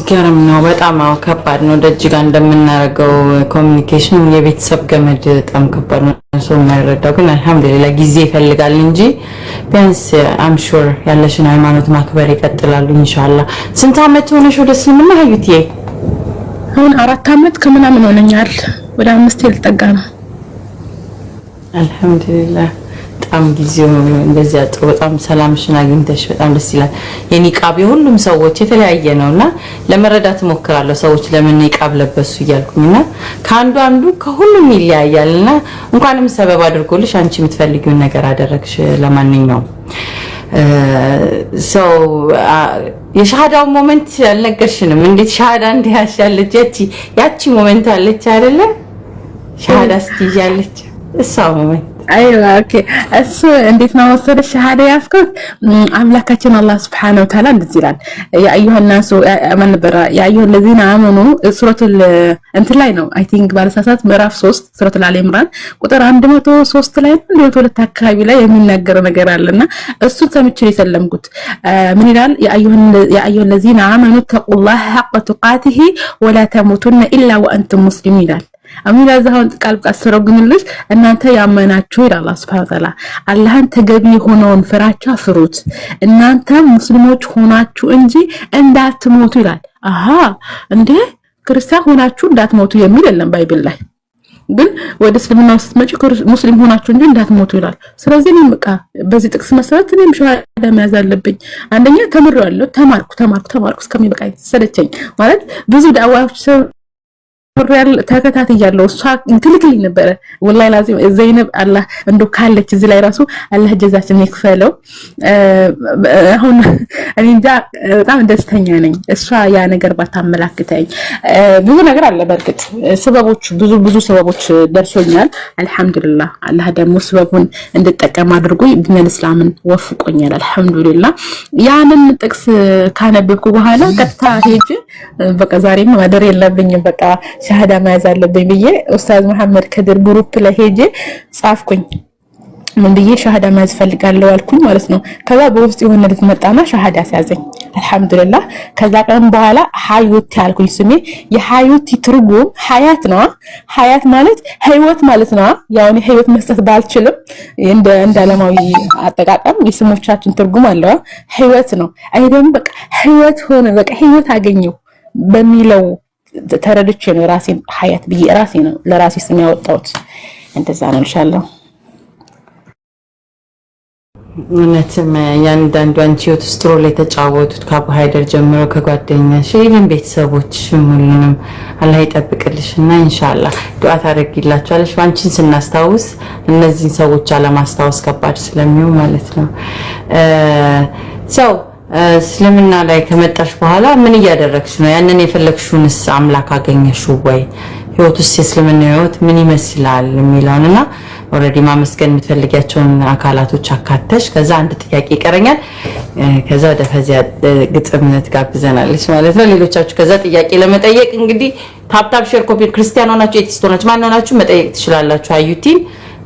ገርም ነው በጣም። አዎ ከባድ ነው። ደጅ ጋር እንደምናደርገው ኮሚኒኬሽን የቤተሰብ ገመድ በጣም ከባድ ነው። ሰው የማይረዳው ግን አልহামዱሊላህ ጊዜ ይፈልጋል እንጂ ቢያንስ አም ሹር ያለሽን ሃይማኖት ማክበር ይቀጥላሉ ኢንሻአላህ። ስንት አመት ሆነሽ ወደ እስልምና ሀዩቲ? አሁን 4 አመት ከምናምን ሆነኛል። ወደ 5 ልጠጋ ነው። አልহামዱሊላህ በጣም ጊዜው እንደዚህ አጥሮ በጣም ሰላምሽን አግኝተሽ በጣም ደስ ይላል። የኒቃብ የሁሉም ሰዎች የተለያየ ነውና ለመረዳት ሞክራለሁ። ሰዎች ለምን ኒቃብ ለበሱ ይያልኩኝና ካንዱ አንዱ ከሁሉም ይለያያልና እንኳንም ሰበብ አድርጎልሽ አንቺ የምትፈልጊውን ነገር አደረግሽ። ለማንኛውም የሻሃዳው ሞመንት አልነገርሽንም። እንዴት ሻሃዳ እንዲያሻለች ያቺ ሞመንት አለች አይደለ? ሻሃዳ ስትይያለች እሷ ሞመንት አይዋ ኦኬ። እሱ እንዴት ነው ወሰደሽ ሻሃዳ ያስኩት? አምላካችን አላህ Subhanahu Wa Ta'ala እንደዚህ ይላል ያ አዩሃ الناس ያ አዩሃ الذين آمنوا ሱረቱል እንትን ላይ ነው አይ ቲንክ ባለሳሳት ምዕራፍ 3 ሱረቱል አሊ ኢምራን ቁጥር 103 ላይ ነው ሁለት አካባቢ ላይ የሚናገረው ነገር አለና እሱ ተምቼ የሰለምኩት ምን ይላል? ያ አዩሃ الذين آمنوا اتقوا الله حق تقاته ولا تموتن إلا وأنتم مسلمون ይላል። አሚራ ዛውን ቃል ቀስረጉንልሽ እናንተ ያመናችሁ ይላል አላህ Subhanahu Wa Ta'ala። አላህን ተገቢ ሆነውን ፍራቻ ፍሩት እናንተ ሙስሊሞች ሆናችሁ እንጂ እንዳትሞቱ ይላል። አሃ እንዴ ክርስቲያን ሆናችሁ እንዳትሞቱ የሚል የለም ባይብል ላይ። ግን ወደ እስልምና ስትመጪ ሙስሊም ሆናችሁ እንጂ እንዳትሞቱ ይላል። ስለዚህ እኔም በቃ በዚህ ጥቅስ መሰረት እኔም ሻሃዳ መያዝ አለብኝ። አንደኛ ተምሬዋለሁ፣ ተማርኩ እስከሚበቃኝ ሰለቸኝ ማለት ብዙ ዳዋዎች ተከታትያለሁ። እሷ ትልክልኝ ነበር ወላሂ ላዚም ዘይነብ አላህ እንደው ካለች እዚህ ላይ ራሱ አላህ ጀዛችን ይክፈለው። አሁን እኔ እንጃ በጣም ደስተኛ ነኝ እሷ ያ ነገር ባታመላክተኝ። ብዙ ነገር አለ በርግጥ ሰበቦች ብዙ ሰበቦች ደርሶኛል አልহামዱሊላህ። አላህ ደግሞ ሰበቡን እንድጠቀም አድርጎ ዲነል እስላምን ወፍቆኛል አልহামዱሊላህ። ያንን ጥቅስ ካነበብኩ በኋላ ቀጥታ ሄጄ በቃ ዛሬም ማደር የለብኝም በቃ ሻሃዳ መያዝ አለብኝ ብዬ ኡስታዝ መሐመድ ከድር ግሩፕ ላይ ሄጄ ጻፍኩኝ። ምን ብዬ ሻሃዳ መያዝ ፈልጋለሁ አልኩኝ ማለት ነው። ከዛ በውስጥ የሆነ ልጅ መጣና ሻሃዳ ሲያዘኝ አልহামዱሊላህ። ከዛ ቀን በኋላ ሀዩቲ አልኩኝ። ስሜ የሀዩቲ ትርጉም ሀያት ነው። ሀያት ማለት ህይወት ማለት ነው። ያው እኔ ህይወት መስጠት ባልችልም እንደ ዓለማዊ አጠቃቀም የስሞቻችን ትርጉም አለው። ህይወት ነው። አይ ደግሞ በቃ ህይወት ሆነ በቃ ህይወት አገኘው በሚለው ተረድቼ ነው ራሴን ሀያት ብዬ ራሴ ነው ለራሴ ስም ያወጣሁት። እንደዛ ነው ኢንሻአላህ። እውነትም ያንዳንዱ አንቺ ህይወት ውስጥ ሮል የተጫወቱት ከአቡ ሃይደር ጀምሮ ከጓደኛሽ ይሄን ቤተሰቦች ሁሉንም አላህ ይጠብቅልሽና ኢንሻአላህ ዱዓ ታደርጊላችኋለሽ። አንቺን ስናስታውስ እነዚህን ሰዎች አለማስታወስ ከባድ ስለሚሆን ማለት ነው። ሰው እስልምና ላይ ከመጣሽ በኋላ ምን እያደረግሽ ነው? ያንን የፈለግሽውንስ አምላክ አገኘሽው ወይ? ህይወቱስ የእስልምና ህይወት ምን ይመስላል የሚለውንና ኦሬዲ ማመስገን የምትፈልጊያቸውን አካላቶች አካተሽ ከዛ አንድ ጥያቄ ይቀረኛል። ከዛ ወደ ፈዚያ ግጥም ትጋብዘናለች ማለት ነው። ሌሎቻችሁ ከዛ ጥያቄ ለመጠየቅ እንግዲህ ታፕታፕ ሼር ኮፒ ክርስቲያን ሆናችሁ ኤቲስት ሆናችሁ ማን ሆናችሁ መጠየቅ ትችላላችሁ። አዩቲን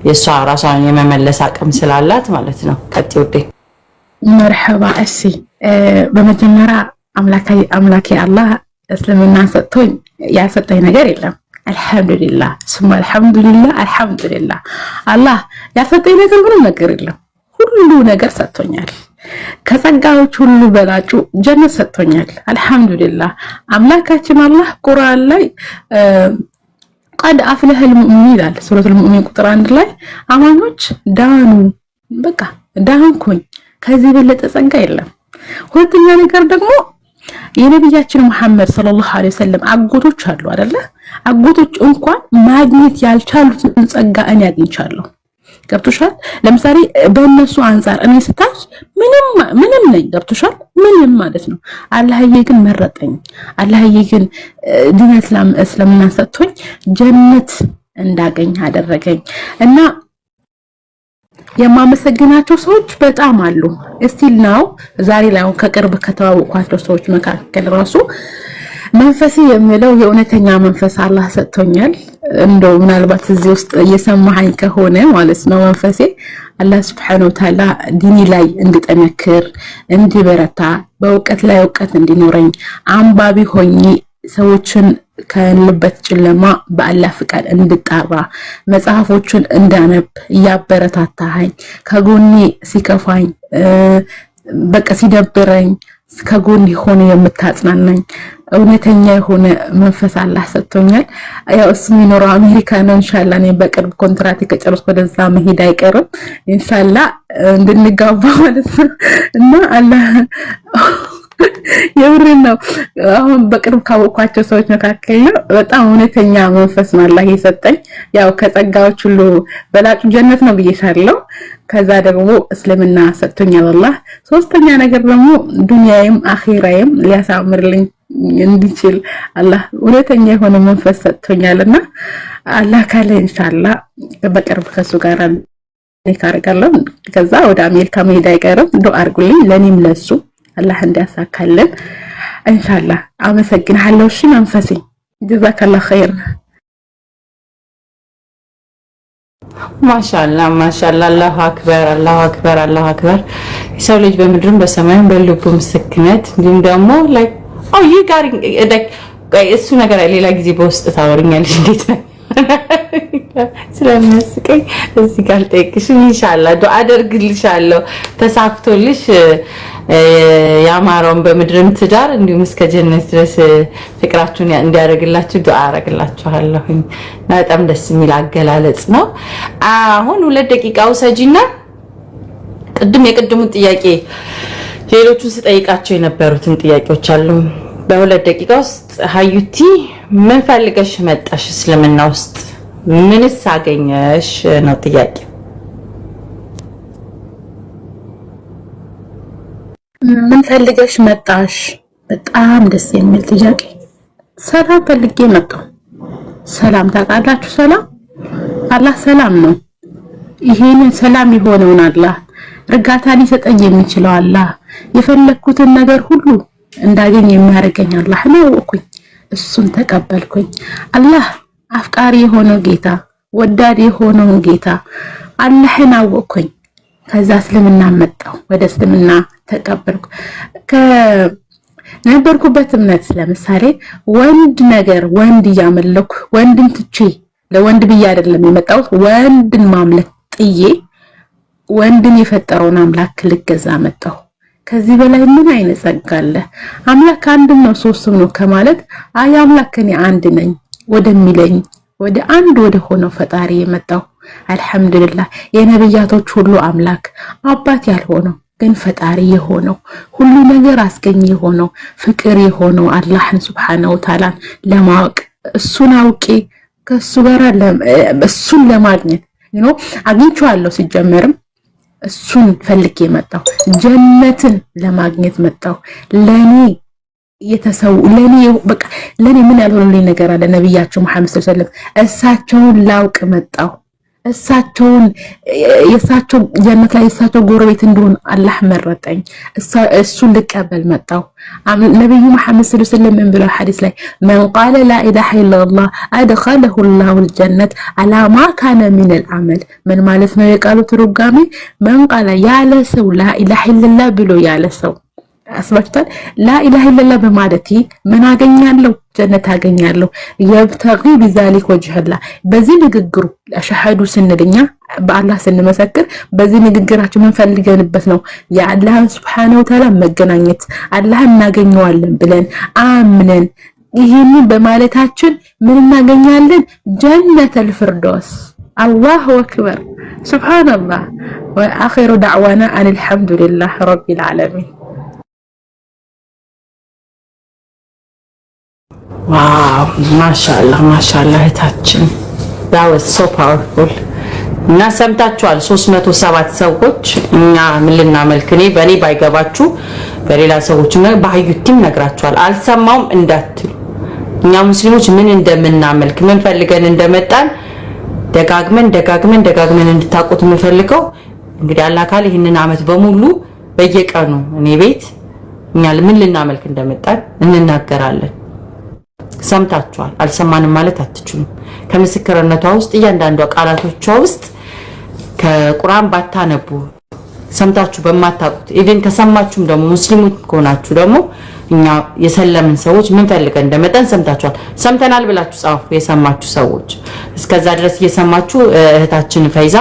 የሷ ራሷን የመመለስ አቅም ስላላት ማለት ነው። ቀጥይ ወዴ መርሐባ። እሺ በመጀመሪያ አምላኬ አላህ እስልምና ሰጥቶኝ ያልሰጠኝ ነገር የለም። አልহামዱሊላህ ثم አልহামዱሊላህ አላህ ያልሰጠኝ ነገር ምንም ነገር የለም። ሁሉ ነገር ሰጥቶኛል። ከጸጋዎች ሁሉ በላጩ ጀነት ሰጥቶኛል። አልহামዱሊላህ አምላካችን አላህ ቁርአን ላይ قد أفلح المؤمنين ይላል ሱረቱል ሙእሚን ቁጥር 1 ላይ አማኞች ዳኑ፣ በቃ ዳንኩኝ። ከዚህ በለጠ ጸጋ የለም። ሁለተኛ ነገር ደግሞ የነብያችን መሐመድ ሰለላሁ ዐለይሂ ወሰለም አጎቶች አሉ አይደለ? አጎቶች እንኳን ማግኘት ያልቻሉትን ጸጋ እኔ አግኝቻለሁ። ገብቶሻል? ለምሳሌ በእነሱ አንፃር እኔ ስታች ምንም ነኝ። ገብቶሻል? ምንም ማለት ነው። አላህዬ ግን መረጠኝ። አላህዬ ግን ዲን እስልምና ሰጥቶኝ ጀነት እንዳገኝ አደረገኝ እና የማመሰግናቸው ሰዎች በጣም አሉ። እስቲል ነው ዛሬ ላይ ከቅርብ ከተዋወቅኳቸው ሰዎች መካከል ራሱ መንፈሴ የሚለው የእውነተኛ መንፈስ አላህ ሰጥቶኛል። እንደው ምናልባት እዚህ ውስጥ እየሰማኸኝ ከሆነ ማለት ነው መንፈሴ አላህ Subhanahu Wa Ta'ala ዲኒ ላይ እንድጠነክር እንድበረታ በእውቀት ላይ እውቀት እንዲኖረኝ አንባቢ ሆኜ ሰዎችን ከልበት ጨለማ በአላህ ፍቃድ እንድጣራ መጽሐፎችን እንዳነብ ያበረታታኝ ከጎኔ ሲከፋኝ በቃ ሲደብረኝ ከጎኔ ሆነ የምታጽናናኝ እውነተኛ የሆነ መንፈስ አላህ ሰጥቶኛል። ያው እሱ የሚኖረው አሜሪካ ነው። ኢንሻአላህ እኔ በቅርብ ኮንትራት ከጨረስኩ ወደዛ መሄድ አይቀርም ኢንሻአላህ እንድንጋባ ማለት ነው እና አላህ የምሬን ነው። አሁን በቅርብ ካወቅኳቸው ሰዎች መካከል ነው በጣም እውነተኛ መንፈስ ነው አላህ የሰጠኝ። ያው ከጸጋዎች ሁሉ በላጩ ጀነት ነው ብዬሻለሁ። ከዛ ደግሞ እስልምና ሰጥቶኛል አላህ። ሶስተኛ ነገር ደግሞ ዱንያዬም አኺራዬም ሊያሳምርልኝ እንዲችል አላህ እውነተኛ የሆነ መንፈስ ሰጥቶኛልና አላህ ካለ ኢንሻአላህ በቅርብ ከሱ ጋር ካረጋለሁ። ከዛ ወደ አሜሪካ መሄድ አይቀርም። ዱአ አድርጉልኝ ለኔም ለሱ አላህ እንዲያሳካልን ኢንሻአላህ። አመሰግናለሁ። እሺ መንፈሴ ጀዛከላህ ኸይር። ማሻአላህ አላሁ አክበር አላሁ አክበር አላሁ አክበር። የሰው ልጅ በምድርም በሰማይም በልቡ ምስክነት እንዲሁም ደግሞ ላይ እሱ ነገር ሌላ ጊዜ በውስጥ ታወሪኛለሽ። እንዴት ነው ስለሚያስቀኝ እዚህ ጋር ጠይቅሽ ኢንሻአላህ ዱአ አደርግልሻለሁ ተሳክቶልሽ ያማረውን በምድርም ትዳር እንዲሁም እስከ ጀነት ድረስ ፍቅራችሁን እንዲያደርግላችሁ ዱአ አደርግላችኋለሁ። በጣም ደስ የሚል አገላለጽ ነው። አሁን 2 ደቂቃ ውሰጂና የቅድሙን ጥያቄ ሌሎቹን ስጠይቃቸው የነበሩትን ጥያቄዎች አሉ። በ2 ደቂቃ ውስጥ ሀዩቲ ምን ፈልገሽ መጣሽ? እስልምና ውስጥ ምንስ አገኘሽ ነው ጥያቄ። ምን ፈልገሽ መጣሽ? በጣም ደስ የሚል ጥያቄ። ሰላም ፈልጌ መጣሁ። ሰላም ታውቃላችሁ፣ ሰላም አላህ ሰላም ነው። ይሄንን ሰላም የሆነውን አላህ እርጋታ ሊሰጠኝ የሚችለው አላህ የፈለኩትን ነገር ሁሉ እንዳገኝ የሚያደርገኝ አላህ ነው። ወኩኝ እሱን ተቀበልኩኝ። አላህ አፍቃሪ የሆነው ጌታ ወዳድ የሆነው ጌታ አላህን አወቅኩኝ። ከዛ እስልምና መጣሁ። ወደ እስልምና ተቀበልኩ። ከነበርኩበት እምነት ለምሳሌ ወንድ እያመለኩ ወንድን ትቼ ለወንድ ብዬ አይደለም የመጣሁት ወንድን ማምለክ ጥዬ ወንድን የፈጠረውን አምላክ ልገዛ መጣሁ። ከዚህ በላይ ምን አይነት ጸጋ አለ? አምላክ አንድ ነው ሶስትም ነው ከማለት አይ አምላክ እኔ አንድ ነኝ ወደሚለኝ ወደ አንድ ወደ ሆነው ፈጣሪ የመጣው አልহামዱሊላህ የነብያቶች ሁሉ አምላክ አባት ያልሆነው ግን ፈጣሪ የሆነው ሁሉ ነገር አስገኝ የሆነው ፍቅር የሆነው አላህን Subhanahu Wa Ta'ala ለማወቅ እሱን አውቄ ከሱ ጋር እሱን ለማግኘት አግኝቼዋለሁ ሲጀመርም እሱን ፈልጌ መጣሁ ጀነትን ለማግኘት መጣሁ ለኔ በቃ ለኔ ምን ያልሆነልኝ ነገር አለ ነብያችን መሐመድ ሰለላሁ ዐለይሂ ወሰለም እሳቸውን ላውቅ መጣሁ የሳቸው ጀነት ላይ የሳቸው ጎረቤት እንደሆነ አላህ መረጠኝ እሱን ልቀበል መጣሁ ነብዩ መሐመድ ሰለላሁ ዐለይሂ ወሰለም ምን ብለው ሐዲስ ላይ من قال لا اله الا الله ادخله الله الجنه على ما كان من العمل ምን ማለት ነው የቃሉ ትርጓሜ من قال ያለ ሰው لا اله الا الله ብሎ ያለ ሰው አስባችታል لا اله الا الله በማለቴ ምን አገኛለሁ ጀነት አገኛለሁ يبتغي بذلك وجه الله በዚህ ንግግሩ አሽሃዱ ስንልኛ በአላህ ስንመሰክር በዚህ ንግግራችን ምን ፈልገንበት ነው የአላህን Subhanahu Wa Ta'ala መገናኘት አላህን እናገኘዋለን ብለን አምነን ይሄንን በማለታችን ምን እናገኛለን ጀነተል ፊርደውስ الله اكبر سبحان الله واخر دعوانا ان الحمد لله رب العالمين ዋው ማሻአላህ እታችን that was so powerful እና ሰምታችኋል 307 ሰዎች እኛ ምን ልናመልክ እኔ በኔ ባይገባችሁ በሌላ ሰዎች በአዩቲም ነግራችኋል አልሰማውም እንዳትሉ እኛ ሙስሊሞች ምን እንደምናመልክ ምን ፈልገን እንደመጣን ደጋግመን እንድታውቁት የምፈልገው እንግዲህ አላህ ካለ ይሄንን አመት በሙሉ በየቀኑ እኔ ቤት እኛ ምን ልናመልክ እንደመጣን እንናገራለን ሰምታችኋል አልሰማንም ማለት አትችሉም ከምስክርነቷ ውስጥ እያንዳንዷ ቃላቶቿ ውስጥ ከቁርአን ባታነቡ ሰምታችሁ በማታውቁት ኢቭን ከሰማችሁም ደግሞ ሙስሊሞች ከሆናችሁ ደግሞ እኛ የሰለምን ሰዎች ምን ፈልገን እንደመጣን ሰምታችኋል ሰምተናል ብላችሁ ጻፉ የሰማችሁ ሰዎች እስከዛ ድረስ እየሰማችሁ እህታችን ፈይዛ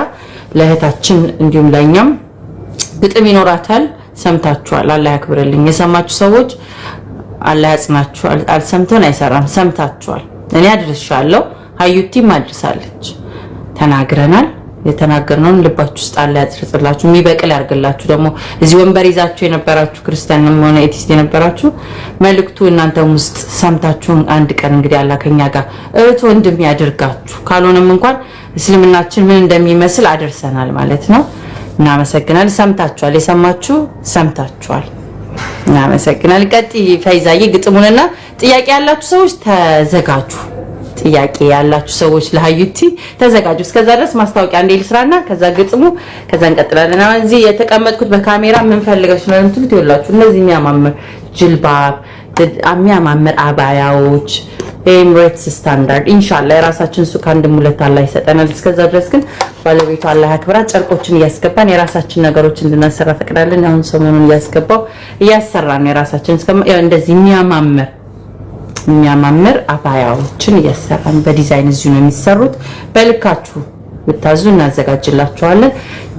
ለእህታችን እንዲሁም ለኛም ግጥም ይኖራታል ሰምታችኋል አላህ ያክብርልኝ የሰማችሁ ሰዎች አላህ ያጽናችሁ አልሰምተን አይሰራም ሰምታችኋል እኔ አድርሻለሁ አዩቲም አድርሳለች ተናግረናል የተናገርነውን ልባችሁ ውስጥ አላህ ያጽርጽላችሁ የሚበቅል ያርግላችሁ ደግሞ እዚህ ወንበር ይዛችሁ የነበራችሁ ክርስቲያንም ሆነ ኤቲስት የነበራችሁ መልእክቱ እናንተም ውስጥ ሰምታችሁ አንድ ቀን እንግዲህ አላህ ከኛ ጋር እህት ወንድም ያድርጋችሁ ካልሆነም እንኳን እስልምናችን ምን እንደሚመስል አደርሰናል ማለት ነው እናመሰግናለን ሰምታችኋል የሰማችሁ ሰምታችኋል እናመሰግናል ቀጥ ፈይዛዬ ግጥሙንና ጥያቄ ያላችሁ ሰዎች ተዘጋጁ ጥያቄ ያላችሁ ሰዎች ለሀዩቲ ተዘጋጁ እስከዛ ድረስ ማስታወቂያ አንዴ ልስራና ከዛ ግጥሙ ከዛ እንቀጥላለን አሁን እዚህ የተቀመጥኩት በካሜራ ምን ፈልገሽ ነው እንትሉት ይወላችሁ እነዚህ የሚያማምር ጅልባብ የሚያማምር አባያዎች ኤምሬትስ ስታንዳርድ ኢንሻአላህ የራሳችን ሱቅ አንድ ሙለት አላህ ይሰጠናል እስከዛ ድረስ ግን ባለቤቱ አላህ ያክብራ ጨርቆችን ያስገባን የራሳችን ነገሮች እንድናሰራ ፈቅዳለን አሁን ሰሞኑን ያሰራን የራሳችን እንደዚህ የሚያማምር አባያዎችን ያሰራን በዲዛይን እዚሁ ነው የሚሰሩት በልካችሁ ብታዙ እናዘጋጅላችኋለን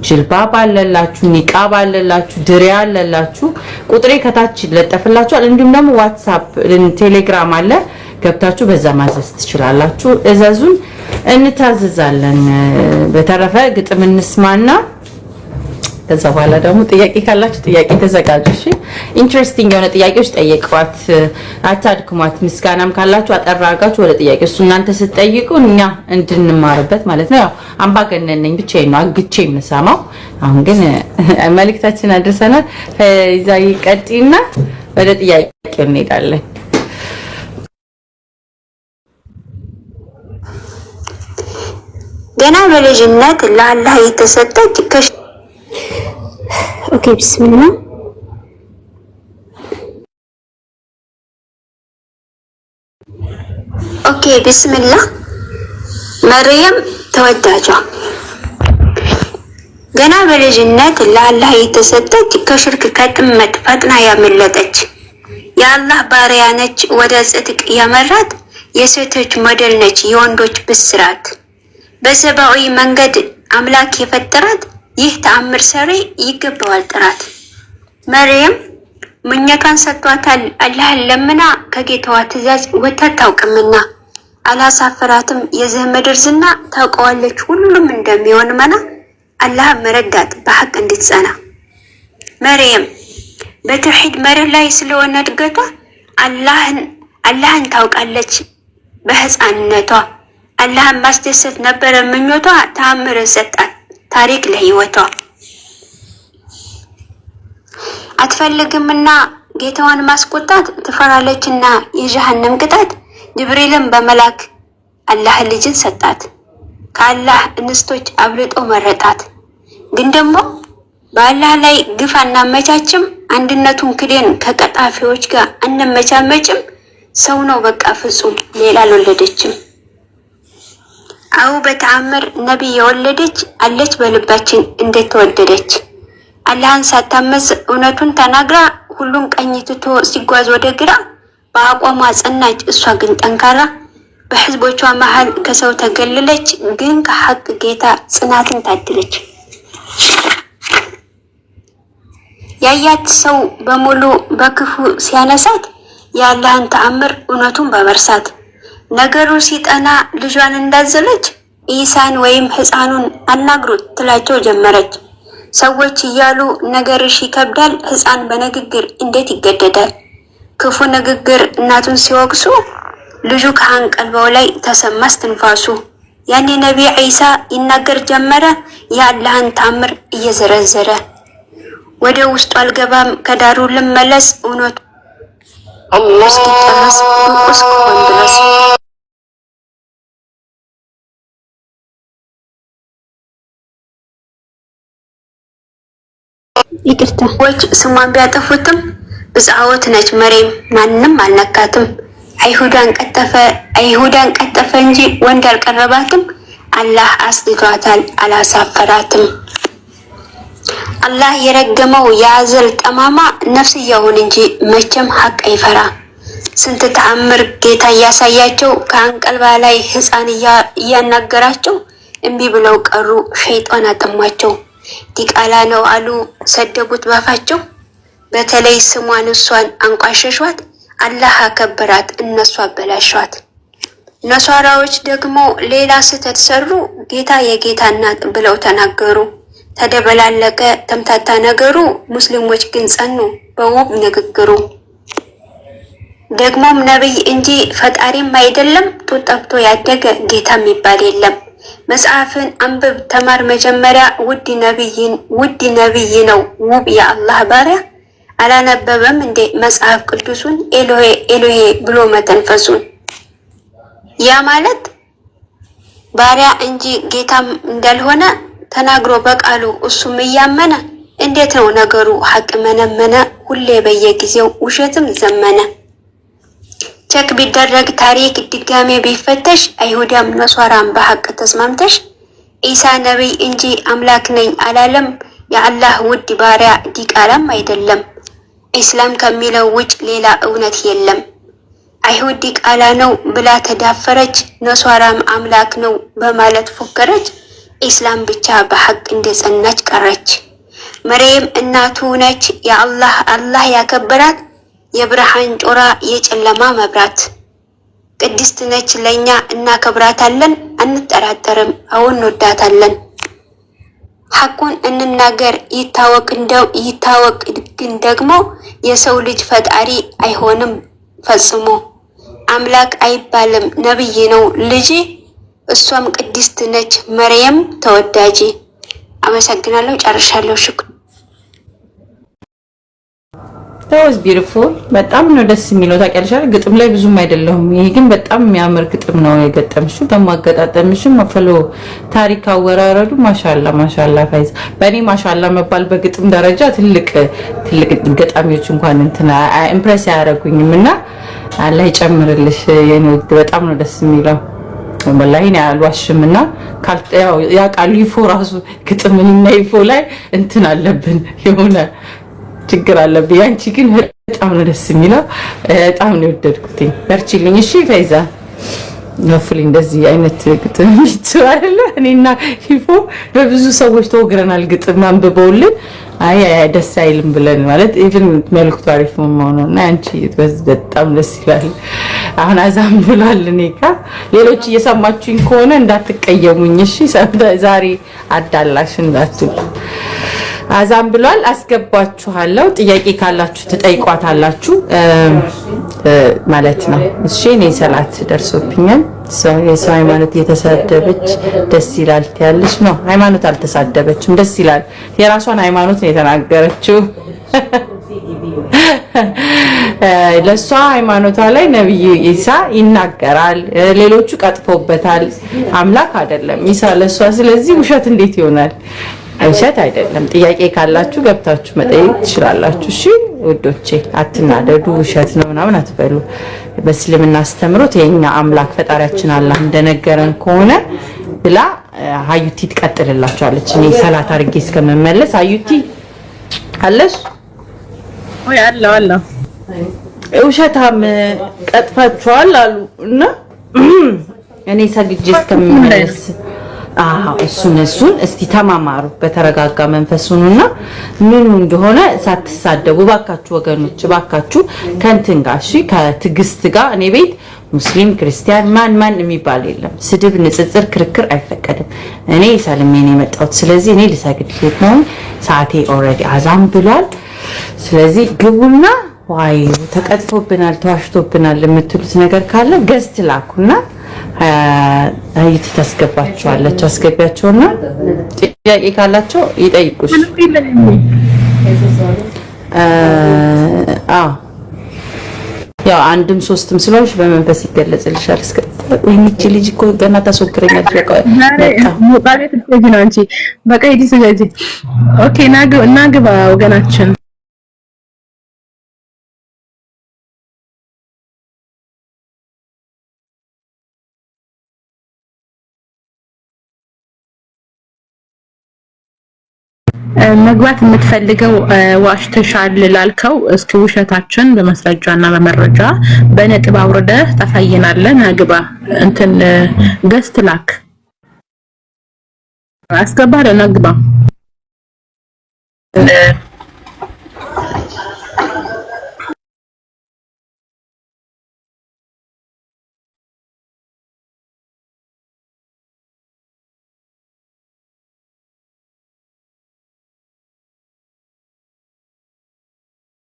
ጅልባብ አለላችሁ ኒቃብ አለላችሁ ድሪያ አለላችሁ ቁጥሬ ከታች ለጠፍላችኋል እንዲሁም ደግሞ ዋትስአፕ ቴሌግራም አለ ገብታችሁ በዛ ማዘዝ ትችላላችሁ እዛዙን እንታዘዛለን በተረፈ ግጥም እንስማና ከዛ በኋላ ደግሞ ጥያቄ ካላችሁ ጥያቄ ተዘጋጁ እሺ ኢንትረስቲንግ የሆነ ጥያቄዎች ጠይቁት አታድክሟት ምስጋናም ካላችሁ አጠራጋችሁ ወደ ጥያቄ እሱ እናንተ ስትጠይቁ እኛ እንድንማርበት ማለት ነው ያው አምባገነን ነኝ ብቻዬን ነው አግቼ የምሰማው አሁን ግን መልእክታችን አድርሰናል ይዛይ ቀጥይና ወደ ጥያቄው እንሄዳለን ገና በልጅነት ለአላህ የተሰጠች ኦኬ ቢስሚላህ መርየም ተወዳጇ ገና በልጅነት ለአላህ የተሰጠች ከሽርክ ከጥመት ፈጥና ያመለጠች የአላህ ባሪያ ነች ወደ ጽድቅ ያመራት የሴቶች ሞዴል ነች የወንዶች ብስራት በሰብአዊ መንገድ አምላክ የፈጠራት ይህ ተአምር ሰሪ ይገባዋል ጥራት መርየም ምኞቷን ሰጥቷታል አላህን ለምና ከጌታዋ ትእዛዝ ወጥታ ታውቅምና አላሳፈራትም። የዚህ ምድር ዝና ታውቀዋለች ሁሉም እንደሚሆን መና አላህ መረዳት በሐቅ እንድትጸና። መርየም በተውሂድ መርህ ላይ ስለሆነ እድገቷ አላህን ታውቃለች። በህፃንነቷ አላህን ማስደሰት ነበረ ምኞቷ። ተአምር ሰጣት ታሪክ ለህይወቷ። አትፈልግምና ጌታዋን ማስቆጣት ትፈራለችና የጀሃነም ቅጣት ጅብሪልን በመላክ አላህ ልጅን ሰጣት። ከአላህ እንስቶች አብልጦ መረጣት። ግን ደግሞ በአላህ ላይ ግፍ አናመቻችም። አንድነቱን ክደን ከቀጣፊዎች ጋር አንመቻመጭም። ሰው ነው በቃ ፍጹም ሌላ አልወለደችም። አው በተአምር ነቢይ የወለደች አለች በልባችን እንዴት ተወደደች። አላህን ሳታመጽ እውነቱን ተናግራ ሁሉን ቀኝ ትቶ ሲጓዝ ወደ ግራ በአቋሟ ጸናች እሷ ግን ጠንካራ። በህዝቦቿ መሃል ከሰው ተገልለች ግን ከሐቅ ጌታ ጽናትን ታድለች። ያያት ሰው በሙሉ በክፉ ሲያነሳት የአላህን ተአምር እውነቱን በመርሳት ነገሩ ሲጠና ልጇን እንዳዘለች ኢሳን ወይም ህፃኑን አናግሩት ትላቸው ጀመረች። ሰዎች እያሉ ነገርሽ ይከብዳል፣ ህፃን በንግግር እንዴት ይገደዳል? ክፉ ንግግር እናቱን ሲወቅሱ ልጁ ከአንቀልባው ላይ ተሰማ እስትንፋሱ። ያኔ ነቢይ ዒሳ ይናገር ጀመረ የአላህን ተአምር እየዘረዘረ። ወደ ውስጡ አልገባም ከዳሩ ልመለስ እውነቱ እስኪጨረስ ንቁስ ከሆን ድረስ። ይቅርታ ሰዎች ስሟን ቢያጠፉትም ብጽዓወት ነች መርየም ማንንም አልነካትም። አይሁዳን ቀጠፈ እንጂ ወንድ አልቀረባትም። አላህ አስጥቷታል አላሳፈራትም። አላህ የረገመው የአዘል ጠማማ ነፍስያውን እንጂ መቼም ሐቅ አይፈራ። ስንት ተአምር ጌታ እያሳያቸው ከአንቀልባ ላይ ህፃን እያናገራቸው እምቢ ብለው ቀሩ። ሸይጣን አጠሟቸው። ዲቃላ ነው አሉ ሰደቡት ባፋቸው። በተለይ ስሟን እሷን አንቋሸሿት። አላህ አከበራት እነሱ አበላሿት። ነሷራዎች ደግሞ ሌላ ስህተት ሰሩ። ጌታ የጌታ እናት ብለው ተናገሩ። ተደበላለቀ ተምታታ ነገሩ። ሙስሊሞች ግን ጸኑ በውብ ንግግሩ። ደግሞም ነብይ እንጂ ፈጣሪም አይደለም። ጡት ጠብቶ ያደገ ጌታ የሚባል የለም። መጽሐፍን አንብብ ተማር መጀመሪያ። ውድ ነብይ ነው ውብ የአላህ ባሪያ። አላነበበም እንዴ መጽሐፍ ቅዱሱን? ኤሎሄ ኤሎሄ ብሎ መተንፈሱን። ያ ማለት ባሪያ እንጂ ጌታም እንዳልሆነ ተናግሮ በቃሉ እሱም እያመነ እንዴት ነው ነገሩ? ሐቅ መነመነ ሁሌ በየጊዜው ውሸትም ዘመነ። ቸክ ቢደረግ ታሪክ ድጋሜ ቢፈተሽ አይሁዳም ነሷራም በሐቅ ተስማምተሽ ኢሳ ነብይ እንጂ አምላክ ነኝ አላለም። የአላህ ውድ ባሪያ ዲቃላም አይደለም። ኢስላም ከሚለው ውጭ ሌላ እውነት የለም። አይሁድ ዲቃላ ነው ብላ ተዳፈረች። ነሷራም አምላክ ነው በማለት ፎከረች። ኢስላም ብቻ በሐቅ እንደጸናች ቀረች። መርየም እናቱ ነች አላህ ያከበራት። የብርሃን ጮራ የጨለማ መብራት። ቅድስት ነች ለኛ እናከብራታለን። አንጠራጠርም አሁን እንወዳታለን። ሐቁን እንናገር ይታወቅ ግን ደግሞ የሰው ልጅ ፈጣሪ አይሆንም ፈጽሞ። አምላክ አይባልም ነብይ ነው ልጅ። እሷም ቅድስት ነች መርየም ተወዳጅ። አመሰግናለሁ። ጨርሻለሁ። ሽኩር ታውስ ቢዩቲፉል በጣም ነው ደስ የሚለው። ታውቂያለሽ ግጥም ላይ ብዙም አይደለሁም። ይሄ ግን በጣም የሚያምር ግጥም ነው የገጠምሽው። በማገጣጠምሽም መፈሎ ታሪክ አወራረዱ ማሻአላ ፋይዝ። በእኔ ማሻአላ መባል በግጥም ደረጃ ትልቅ ገጣሚዎች እንኳን እንትና ኢምፕሬስ ያደረጉኝም እና አላህ ይጨምርልሽ። የኔ በጣም ነው ደስ የሚለው ወላሂ ነው ያልዋሽምና ያ ቃሉ ይፎ ራሱ ግጥምንና ይፎ ላይ እንትን አለብን የሆነ ችግር አለብኝ። አንቺ ግን በጣም ነው ደስ የሚለው። በጣም ነው የወደድኩት። በርቺልኝ እሺ ፈይዛ። ነፍሊ እንደዚህ አይነት ግጥም ይችላል። እኔና ይፎ በብዙ ሰዎች ተወግረናል። ግጥም አንብበውልን አይ ደስ አይልም ብለን ማለት ኢቭን መልክቱ አሪፍ መሆኑና አንቺ በጣም ደስ ይላል። አሁን አዛም ብሏል። እኔ ሌሎች እየሰማችሁኝ ከሆነ እንዳትቀየሙኝ እሺ። ዛሬ አዳላሽ እንዳትሉ። አዛም ብሏል። አስገባችኋለሁ። ጥያቄ ካላችሁ ትጠይቋታላችሁ ማለት ነው። እሺ እኔ ሰላት ደርሶብኛል። የሰው ሃይማኖት የተሳደበች ደስ ይላል ትያለሽ ነው። ሃይማኖት አልተሳደበችም፣ ደስ ይላል። የራሷን ሃይማኖት ነው የተናገረችው። ለሷ ሃይማኖቷ ላይ ነብዩ ኢሳ ይናገራል፣ ሌሎቹ ቀጥፎበታል። አምላክ አይደለም ኢሳ ለሷ። ስለዚህ ውሸት እንዴት ይሆናል? ውሸት አይደለም። ጥያቄ ካላችሁ ገብታችሁ መጠየቅ ትችላላችሁ። እሺ ውዶቼ አትናደዱ። ውሸት ነው ምናምን አትበሉ። በእስልምና አስተምሮት የኛ አምላክ ፈጣሪያችን አላህ እንደነገረን ከሆነ ብላ ሀዩቲ ትቀጥልላችኋለች። እኔ ሰላት አድርጌ እስከመመለስ ሀዩቲ አለሽ ወይ? አለ ውሸታም ቀጥፋችኋል አሉ እና እኔ ሰግጄ እስከመመለስ እሱን እስቲ ተማማሩ በተረጋጋ መንፈሱንና ምኑ እንደሆነ ሳትሳደቡ ባካችሁ ወገኖች፣ ባካችሁ ከእንትን ጋር እሺ፣ ከትግስት ጋር እኔ ቤት ሙስሊም ክርስቲያን ማን የሚባል የለም። ስድብ፣ ንጽጽር፣ ክርክር አይፈቀድም። እኔ ሰልሜ ነው የመጣሁት። ስለዚህ እኔ ልሰግድ ነው። ሰዓቴ ኦልሬዲ አዛም ብሏል። ስለዚህ ግቡና ዋይ ተቀጥፎብናል ተዋሽቶብናል የምትሉት ነገር ካለ ገዝት ላኩና አይቲ ታስገባቸዋለች። አስገቢያቸውና ጥያቄ ካላቸው ይጠይቁሽ። ያው አንድም ሶስትም ስለሆንሽ በመንፈስ ይገለጽልሻል። እስከ ወይንቺ ልጅ እኮ ገና ታስወግረኛለች። በቃ ሂጂ ስገጂ። ኦኬ ናግባ ወገናችን። መግባት የምትፈልገው ዋሽተሻል ላልከው እስኪ ውሸታችን በመስረጃና በመረጃ በነጥብ አውርደህ ታሳየናለህ። ናግባ እንትን ገስት ላክ አስገባለ ናግባ